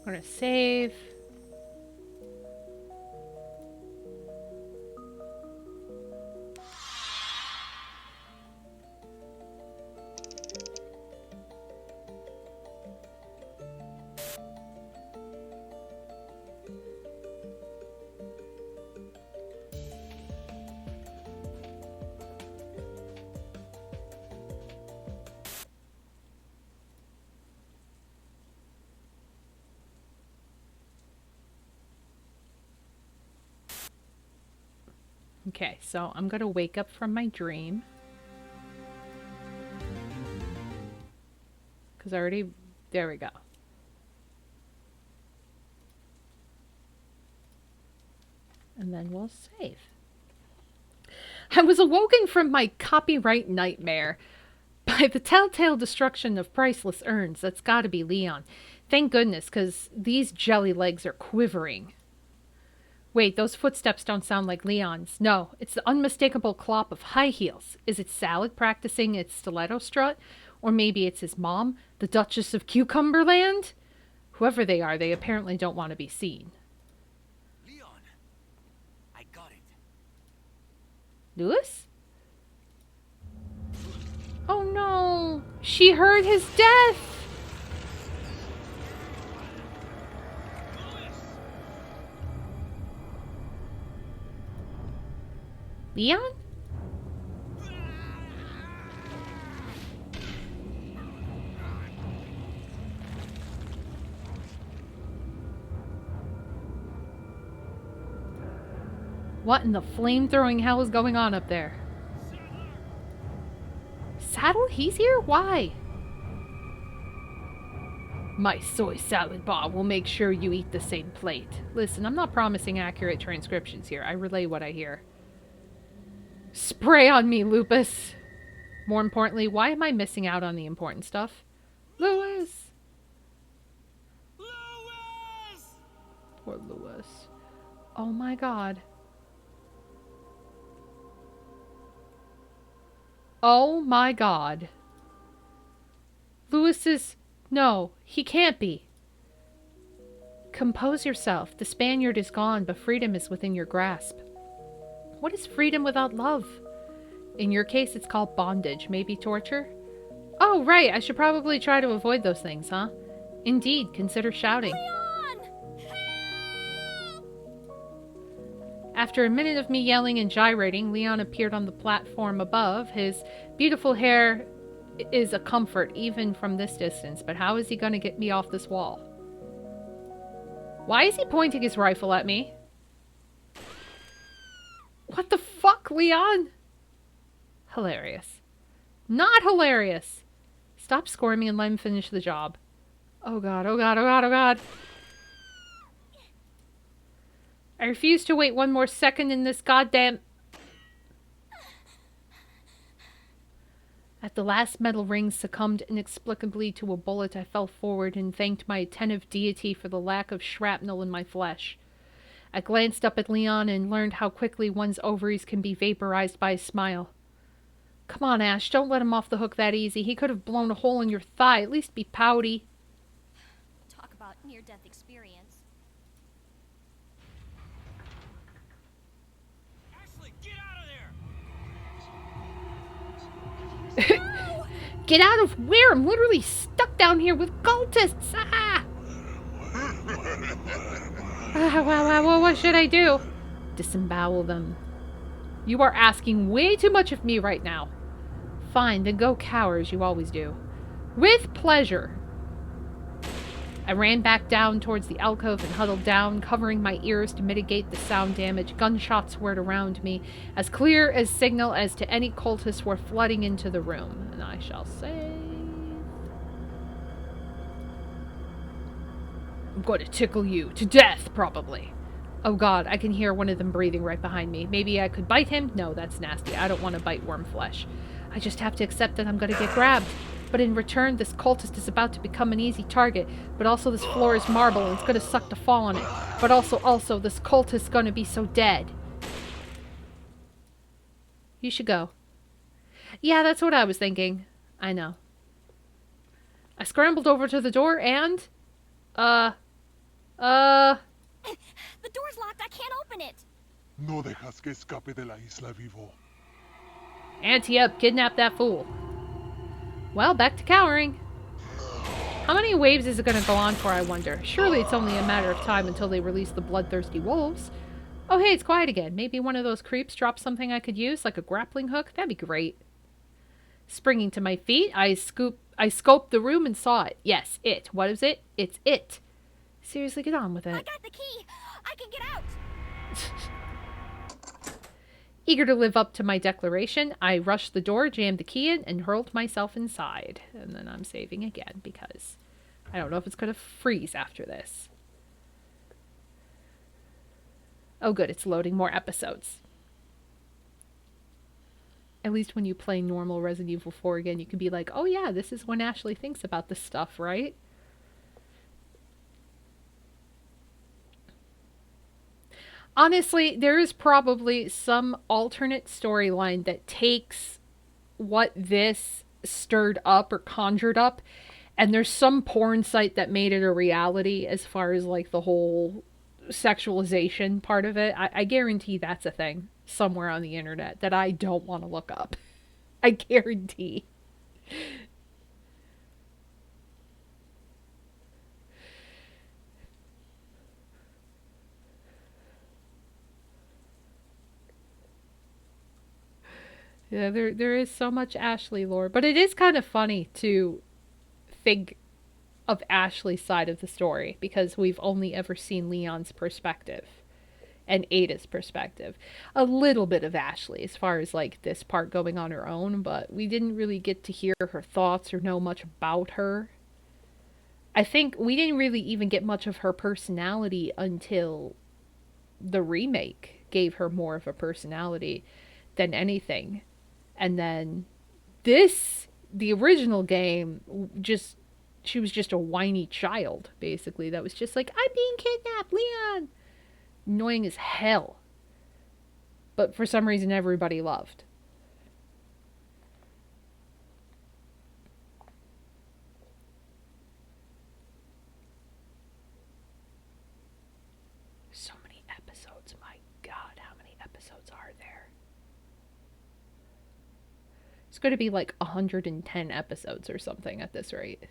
I'm gonna save. Okay, so I'm gonna wake up from my dream. Because I already... There we go. And then we'll save. I was awoken from my copyright nightmare by the telltale destruction of priceless urns. That's gotta be Leon. Thank goodness, because these jelly legs are quivering. Wait, those footsteps don't sound like Leon's. No, it's the unmistakable clop of high heels. Is it Salad practicing its stiletto strut? Or maybe it's his mom, the Duchess of Cucumberland? Whoever they are, they apparently don't want to be seen. Leon, I got it. Lewis? Oh no! She heard his death! Leon? What in the flame-throwing hell is going on up there? Saddle? He's here? Why? My soy salad bar will make sure you eat the same plate. Listen, I'm not promising accurate transcriptions here. I relay what I hear. Spray on me, Lupus. More importantly, why am I missing out on the important stuff? Lewis! Lewis! Poor Lewis. Oh my god. Oh my god. Lewis is... No, he can't be. Compose yourself. The Spaniard is gone, but freedom is within your grasp. What is freedom without love? In your case, it's called bondage. Maybe torture? Oh, right. I should probably try to avoid those things, huh? Indeed. Consider shouting. Leon! After a minute of me yelling and gyrating, Leon appeared on the platform above. His beautiful hair is a comfort, even from this distance. But how is he going to get me off this wall? Why is he pointing his rifle at me? What the fuck, Leon? Hilarious. Not hilarious. Stop squirming and let him finish the job. Oh god, oh god, oh god, oh god. I refuse to wait one more second in this goddamn... At the last metal ring succumbed inexplicably to a bullet, I fell forward and thanked my attentive deity for the lack of shrapnel in my flesh. I glanced up at Leon and learned how quickly one's ovaries can be vaporized by a smile. Come on, Ash, don't let him off the hook that easy. He could have blown a hole in your thigh. At least be pouty. Talk about near-death experience. Ashley, get out of there! Get out of where? I'm literally stuck down here with cultists. Ah! What should I do? Disembowel them. You are asking way too much of me right now. Fine, then go cower as you always do. With pleasure. I ran back down towards the alcove and huddled down, covering my ears to mitigate the sound damage. Gunshots whirred around me, as clear as signal as to any cultists were flooding into the room. And I shall say... I'm going to tickle you to death, probably. Oh god, I can hear one of them breathing right behind me. Maybe I could bite him? No, that's nasty. I don't want to bite worm flesh. I just have to accept that I'm going to get grabbed. But in return, this cultist is about to become an easy target. But also this floor is marble and it's going to suck to fall on it. But also, this cultist is going to be so dead. You should go. Yeah, that's what I was thinking. I know. I scrambled over to the door and... The door's locked. I can't open it. No dejas que escape de la isla vivo. Ante up, kidnap that fool. Well, back to cowering. How many waves is it going to go on for, I wonder? Surely it's only a matter of time until they release the bloodthirsty wolves. Oh, hey, it's quiet again. Maybe one of those creeps dropped something I could use, like a grappling hook? That'd be great. Springing to my feet, I scoped the room and saw it. Yes, it. What is it? It's it. Seriously, get on with it. I got the key. I can get out. Eager to live up to my declaration, I rushed the door, jammed the key in, and hurled myself inside. And then I'm saving again because I don't know if it's going to freeze after this. Oh good, it's loading more episodes. At least when you play normal Resident Evil 4 again, you can be like, oh yeah, this is when Ashley thinks about this stuff, right? Honestly, there is probably some alternate storyline that takes what this stirred up or conjured up, and there's some porn site that made it a reality as far as like the whole sexualization part of it. I guarantee that's a thing somewhere on the internet that I don't want to look up. I guarantee. Yeah, there is so much Ashley lore, but it is kind of funny to think of Ashley's side of the story because we've only ever seen Leon's perspective and Ada's perspective. A little bit of Ashley as far as like this part going on her own, but we didn't really get to hear her thoughts or know much about her. I think we didn't really even get much of her personality until the remake gave her more of a personality. than anything. And then the original game, she was just a whiny child, basically, that was just like, I'm being kidnapped, Leon! Annoying as hell. But for some reason, everybody loved. So many episodes, my God, how many episodes are there? It's going to be like 110 episodes or something at this rate.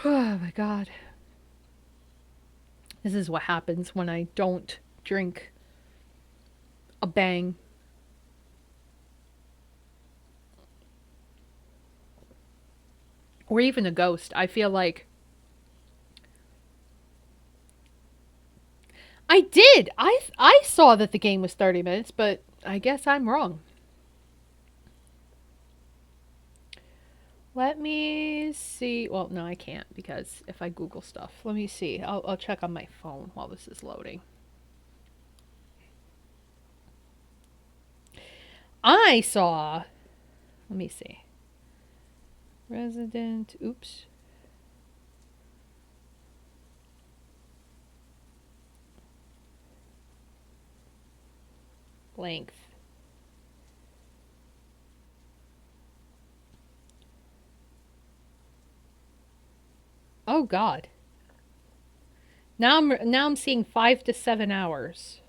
Oh my God. This is what happens when I don't drink a bang. Or even a ghost. I feel like I did. I saw that the game was 30 minutes, but I guess I'm wrong. Let me see. Well, no, I can't because if I Google stuff. Let me see. I'll check on my phone while this is loading. I saw. Let me see. Resident. Oops. Length. Oh God. Now I'm seeing 5 to 7 hours.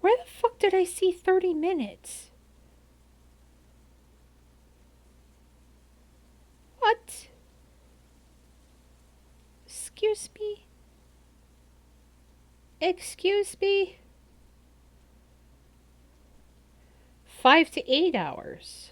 Where the fuck did I see 30 minutes? What? Excuse me? Excuse me? 5 to 8 hours.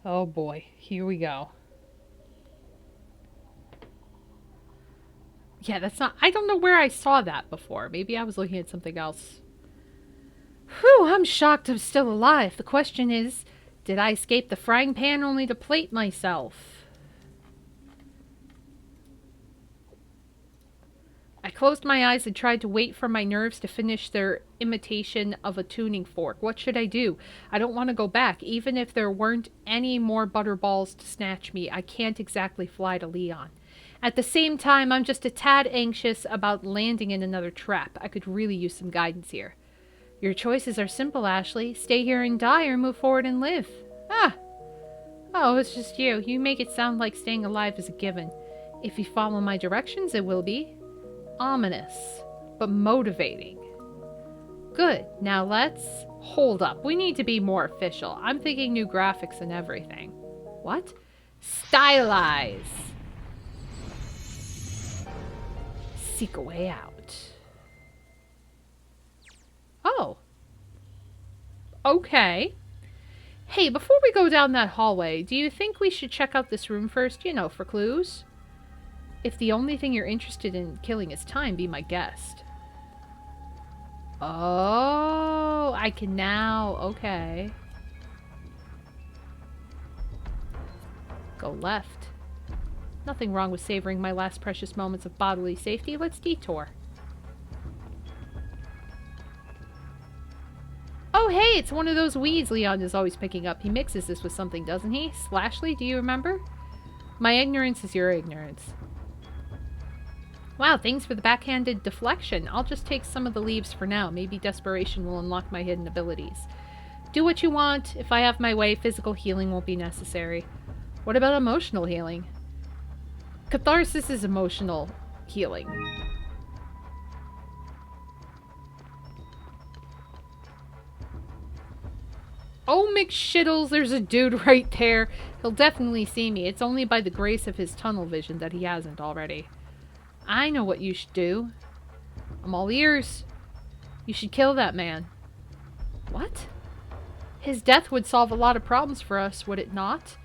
Oh boy, here we go. Yeah, that's not... I don't know where I saw that before. Maybe I was looking at something else. Whew, I'm shocked I'm still alive. The question is, did I escape the frying pan only to plate myself? I closed my eyes and tried to wait for my nerves to finish their imitation of a tuning fork. What should I do? I don't want to go back. Even if there weren't any more butterballs to snatch me, I can't exactly fly to Leon. At the same time, I'm just a tad anxious about landing in another trap. I could really use some guidance here. Your choices are simple, Ashley. Stay here and die or move forward and live. Ah! Oh, it's just you. You make it sound like staying alive is a given. If you follow my directions, it will be. Ominous, but motivating. Good. Now let's... Hold up. We need to be more official. I'm thinking new graphics and everything. What? Stylize. Seek a way out. Oh. Okay. Hey, before we go down that hallway, do you think we should check out this room first, you know, for clues? If the only thing you're interested in killing is time, be my guest. Oh, I can now... Okay. Go left. Nothing wrong with savoring my last precious moments of bodily safety. Let's detour. Oh, hey, it's one of those weeds Leon is always picking up. He mixes this with something, doesn't he? Slashley, do you remember? My ignorance is your ignorance. Wow, thanks for the backhanded deflection. I'll just take some of the leaves for now. Maybe desperation will unlock my hidden abilities. Do what you want. If I have my way, physical healing won't be necessary. What about emotional healing? Catharsis is emotional healing. Oh, McShittles, there's a dude right there. He'll definitely see me. It's only by the grace of his tunnel vision that he hasn't already. I know what you should do. I'm all ears. You should kill that man. What? His death would solve a lot of problems for us, would it not?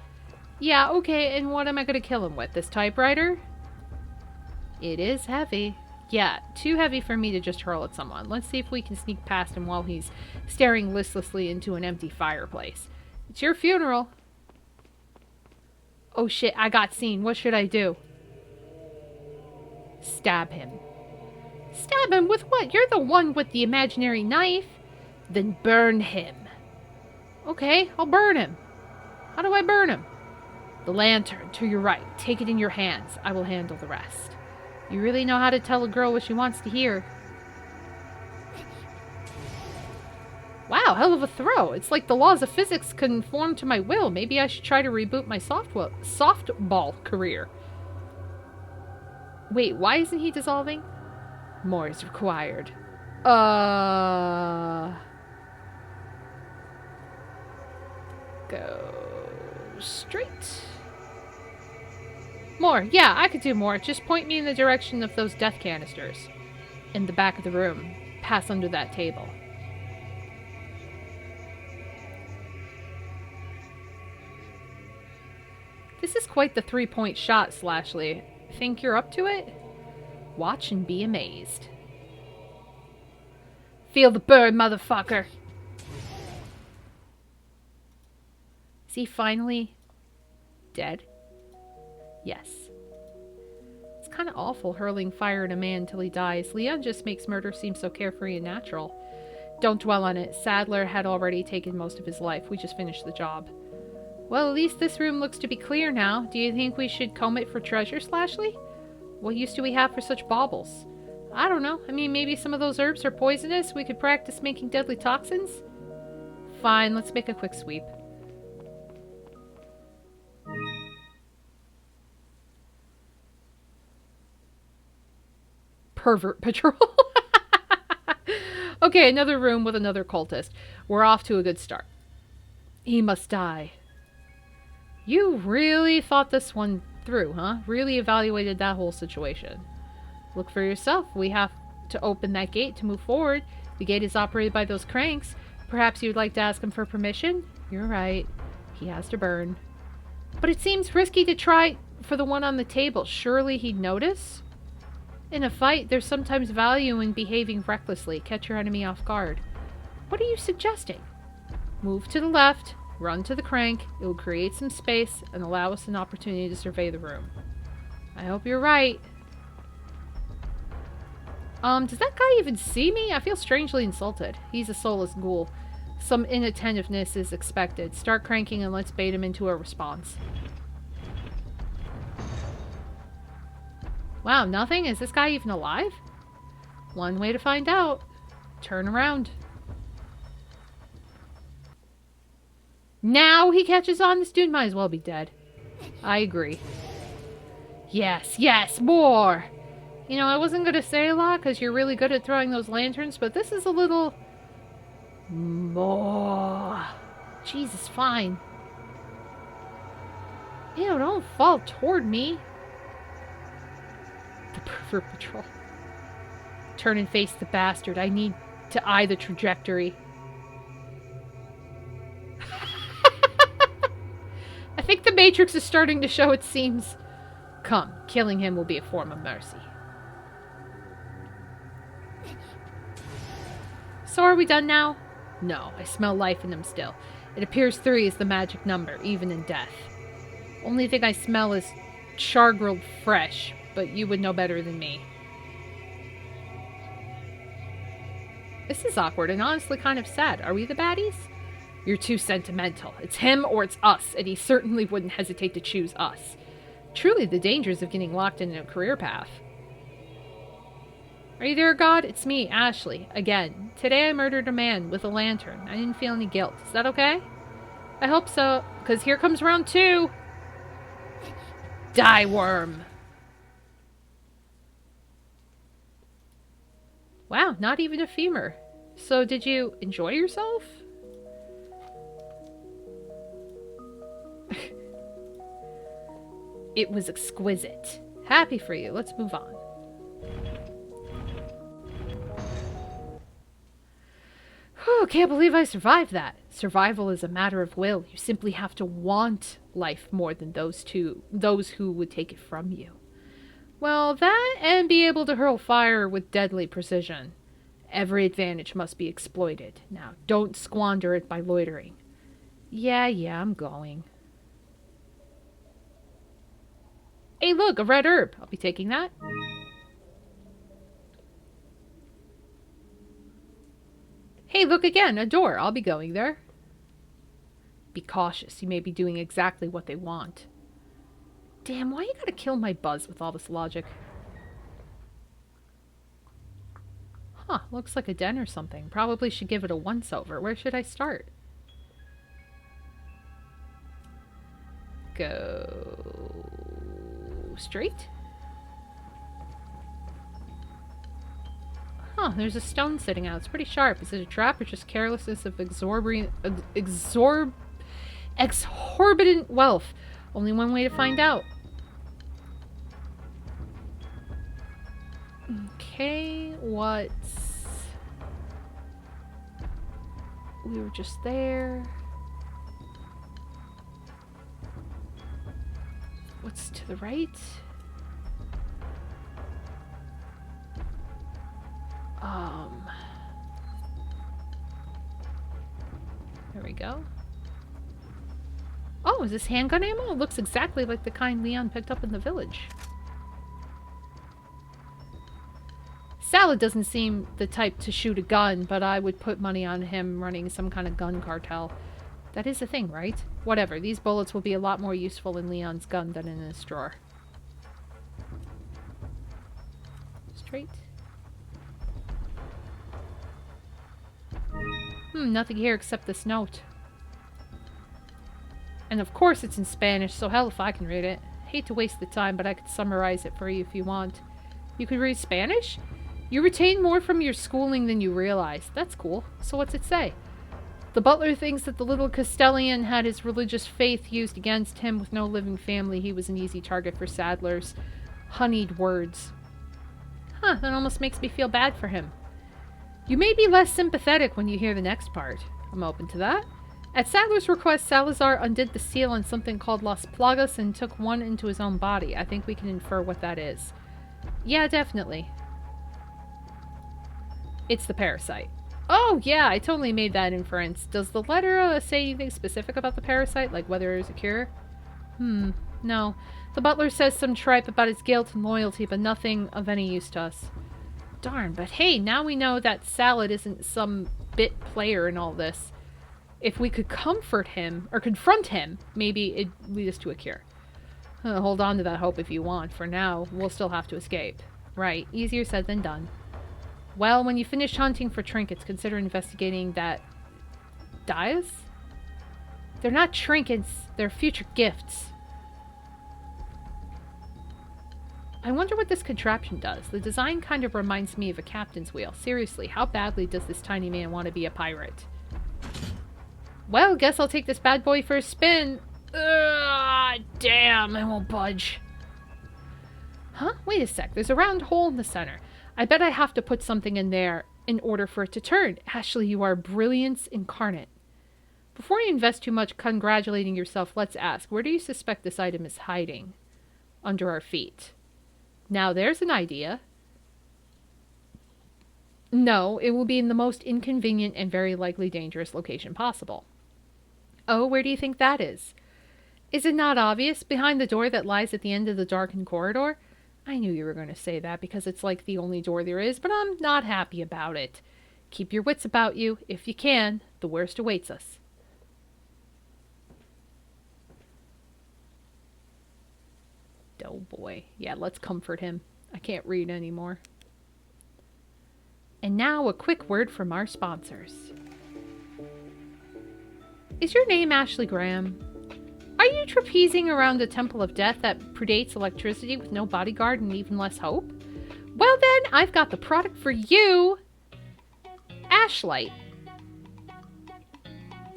Yeah, okay, and what am I gonna kill him with? This typewriter? It is heavy. Yeah, too heavy for me to just hurl at someone. Let's see if we can sneak past him while he's staring listlessly into an empty fireplace. It's your funeral. Oh shit, I got seen. What should I do? Stab him. Stab him with what? You're the one with the imaginary knife. Then burn him. Okay, I'll burn him. How do I burn him? The lantern, to your right. Take it in your hands. I will handle the rest. You really know how to tell a girl what she wants to hear. Wow, hell of a throw. It's like the laws of physics conform to my will. Maybe I should try to reboot my softball career. Wait, why isn't he dissolving? More is required. Go straight. More. Yeah, I could do more. Just point me in the direction of those death canisters. In the back of the room. Pass under that table. This is quite the 3-point shot, Slashley. Think you're up to it? Watch and be amazed. Feel the burn, motherfucker! Is he finally dead? Yes. It's kind of awful hurling fire at a man till he dies. Leon just makes murder seem so carefree and natural. Don't dwell on it. Sadler had already taken most of his life. We just finished the job. Well, at least this room looks to be clear now. Do you think we should comb it for treasure, Slashley? What use do we have for such baubles? I don't know. I mean, maybe some of those herbs are poisonous. We could practice making deadly toxins? Fine, let's make a quick sweep. Pervert patrol. Okay, another room with another cultist. We're off to a good start. He must die. You really thought this one through, huh? Really evaluated that whole situation. Look for yourself. We have to open that gate to move forward. The gate is operated by those cranks. Perhaps you'd like to ask him for permission? You're right. He has to burn. But it seems risky to try for the one on the table. Surely he'd notice? In a fight, there's sometimes value in behaving recklessly. Catch your enemy off guard. What are you suggesting? Move to the left. Run to the crank. It will create some space and allow us an opportunity to survey the room. I hope you're right. Does that guy even see me? I feel strangely insulted. He's a soulless ghoul. Some inattentiveness is expected. Start cranking and let's bait him into a response. Wow, nothing? Is this guy even alive? One way to find out. Turn around. Now he catches on. This dude might as well be dead. I agree. Yes, yes, more! You know, I wasn't going to say a lot because you're really good at throwing those lanterns, but this is a little... more. Jesus, fine. Ew, don't fall toward me. The pervert patrol. Turn and face the bastard. I need to eye the trajectory. I think the Matrix is starting to show its seams. Come, killing him will be a form of mercy. So are we done now? No, I smell life in him still. It appears 3 is the magic number, even in death. Only thing I smell is char-grilled fresh, but you would know better than me. This is awkward and honestly kind of sad. Are we the baddies? You're too sentimental. It's him or it's us, and he certainly wouldn't hesitate to choose us. Truly the dangers of getting locked in a career path. Are you there, God? It's me, Ashley, again. Today I murdered a man with a lantern. I didn't feel any guilt. Is that okay? I hope so, because here comes round 2. Die, worm. Wow, not even a femur. So did you enjoy yourself? It was exquisite. Happy for you. Let's move on. Whew, can't believe I survived that. Survival is a matter of will. You simply have to want life more than those who would take it from you. Well, that and be able to hurl fire with deadly precision. Every advantage must be exploited. Now, don't squander it by loitering. Yeah, I'm going. Hey, look, a red herb. I'll be taking that. Hey, look again, a door. I'll be going there. Be cautious. You may be doing exactly what they want. Damn, why you gotta kill my buzz with all this logic? Huh, looks like a den or something. Probably should give it a once-over. Where should I start? Go... straight? Huh, there's a stone sitting out. It's pretty sharp. Is it a trap or just carelessness of exorbitant wealth? Only one way to find out. Okay, what's... we were just there. What's to the right? There we go. Oh, is this handgun ammo? It looks exactly like the kind Leon picked up in the village. Salad doesn't seem the type to shoot a gun, but I would put money on him running some kind of gun cartel. That is a thing, right? Whatever, these bullets will be a lot more useful in Leon's gun than in his drawer. Straight. Nothing here except this note. And of course it's in Spanish, so hell if I can read it. Hate to waste the time, but I could summarize it for you if you want. You could read Spanish? You retain more from your schooling than you realize. That's cool. So what's it say? The butler thinks that the little Castellan had his religious faith used against him. With no living family, he was an easy target for Sadler's honeyed words. Huh, that almost makes me feel bad for him. You may be less sympathetic when you hear the next part. I'm open to that. At Sadler's request, Salazar undid the seal on something called Las Plagas and took one into his own body. I think we can infer what that is. Yeah, definitely. It's the parasite. Oh, yeah, I totally made that inference. Does the letter say anything specific about the parasite, like whether there's a cure? No. The butler says some tripe about his guilt and loyalty, but nothing of any use to us. Darn, but hey, now we know that Salad isn't some bit player in all this. If we could comfort him, or confront him, maybe it'd lead us to a cure. Hold on to that hope if you want. For now, we'll still have to escape. Right, easier said than done. Well, when you finish hunting for trinkets, consider investigating that... Dias? They're not trinkets, they're future gifts. I wonder what this contraption does. The design kind of reminds me of a captain's wheel. Seriously, how badly does this tiny man want to be a pirate? Well, guess I'll take this bad boy for a spin. Ugh, damn, I won't budge. Huh? Wait a sec. There's a round hole in the center. I bet I have to put something in there in order for it to turn. Ashley, you are brilliance incarnate. Before you invest too much congratulating yourself, let's ask, where do you suspect this item is hiding? Under our feet. Now there's an idea. No, it will be in the most inconvenient and very likely dangerous location possible. Oh, where do you think that is? Is it not obvious? Behind the door that lies at the end of the darkened corridor? I knew you were going to say that because it's like the only door there is, but I'm not happy about it. Keep your wits about you. If you can, the worst awaits us. Oh boy. Yeah, let's comfort him. I can't read anymore. And now a quick word from our sponsors. Is your name Ashley Graham? Are you trapezing around a temple of death that predates electricity with no bodyguard and even less hope? Well then, I've got the product for you! Ashlight.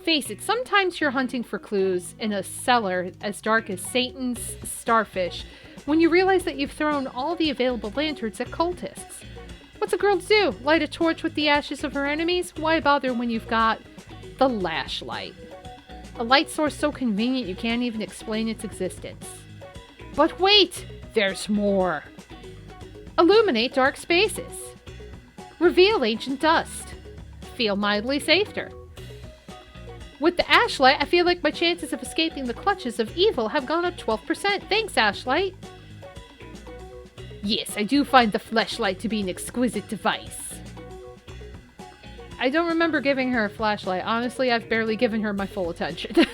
Face it, sometimes you're hunting for clues in a cellar as dark as Satan's starfish when you realize that you've thrown all the available lanterns at cultists. What's a girl to do? Light a torch with the ashes of her enemies? Why bother when you've got The lashlight. A light source so convenient you can't even explain its existence. But wait! There's more! Illuminate dark spaces. Reveal ancient dust. Feel mildly safer. With the Ashlight, I feel like my chances of escaping the clutches of evil have gone up 12%. Thanks, Ashlight. Yes, I do find the fleshlight to be an exquisite device. I don't remember giving her a flashlight. Honestly, I've barely given her my full attention.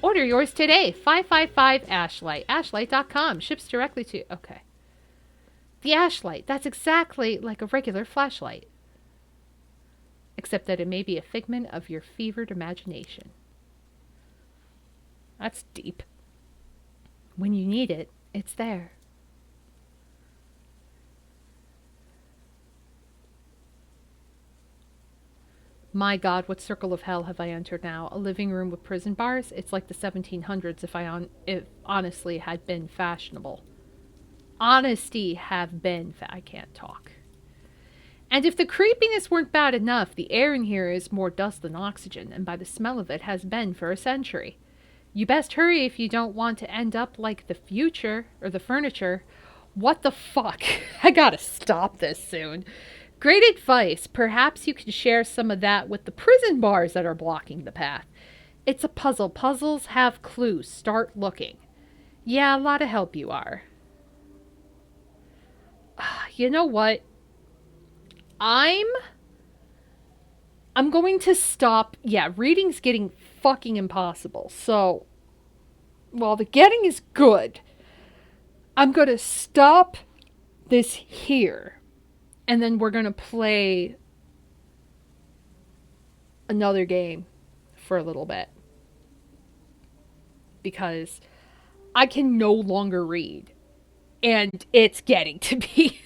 Order yours today. 555 Ashlight. Ashlight.com. Ships directly to... Okay. The Ashlight. That's exactly like a regular flashlight. Except that it may be a figment of your fevered imagination. That's deep. When you need it, it's there. My God, what circle of hell have I entered now? A living room with prison bars? It's like the 1700s if honestly had been fashionable. Honesty have been... I can't talk. And if the creepiness weren't bad enough, the air in here is more dust than oxygen, and by the smell of it has been for a century. You best hurry if you don't want to end up like the future, or the furniture. What the fuck? I gotta stop this soon. Great advice. Perhaps you can share some of that with the prison bars that are blocking the path. It's a puzzle. Puzzles have clues. Start looking. Yeah, a lot of help you are. You know what? I'm going to stop. Yeah, reading's getting fucking impossible. So, while the getting is good, I'm going to stop this here. And then we're going to play another game for a little bit. Because I can no longer read. And it's getting to be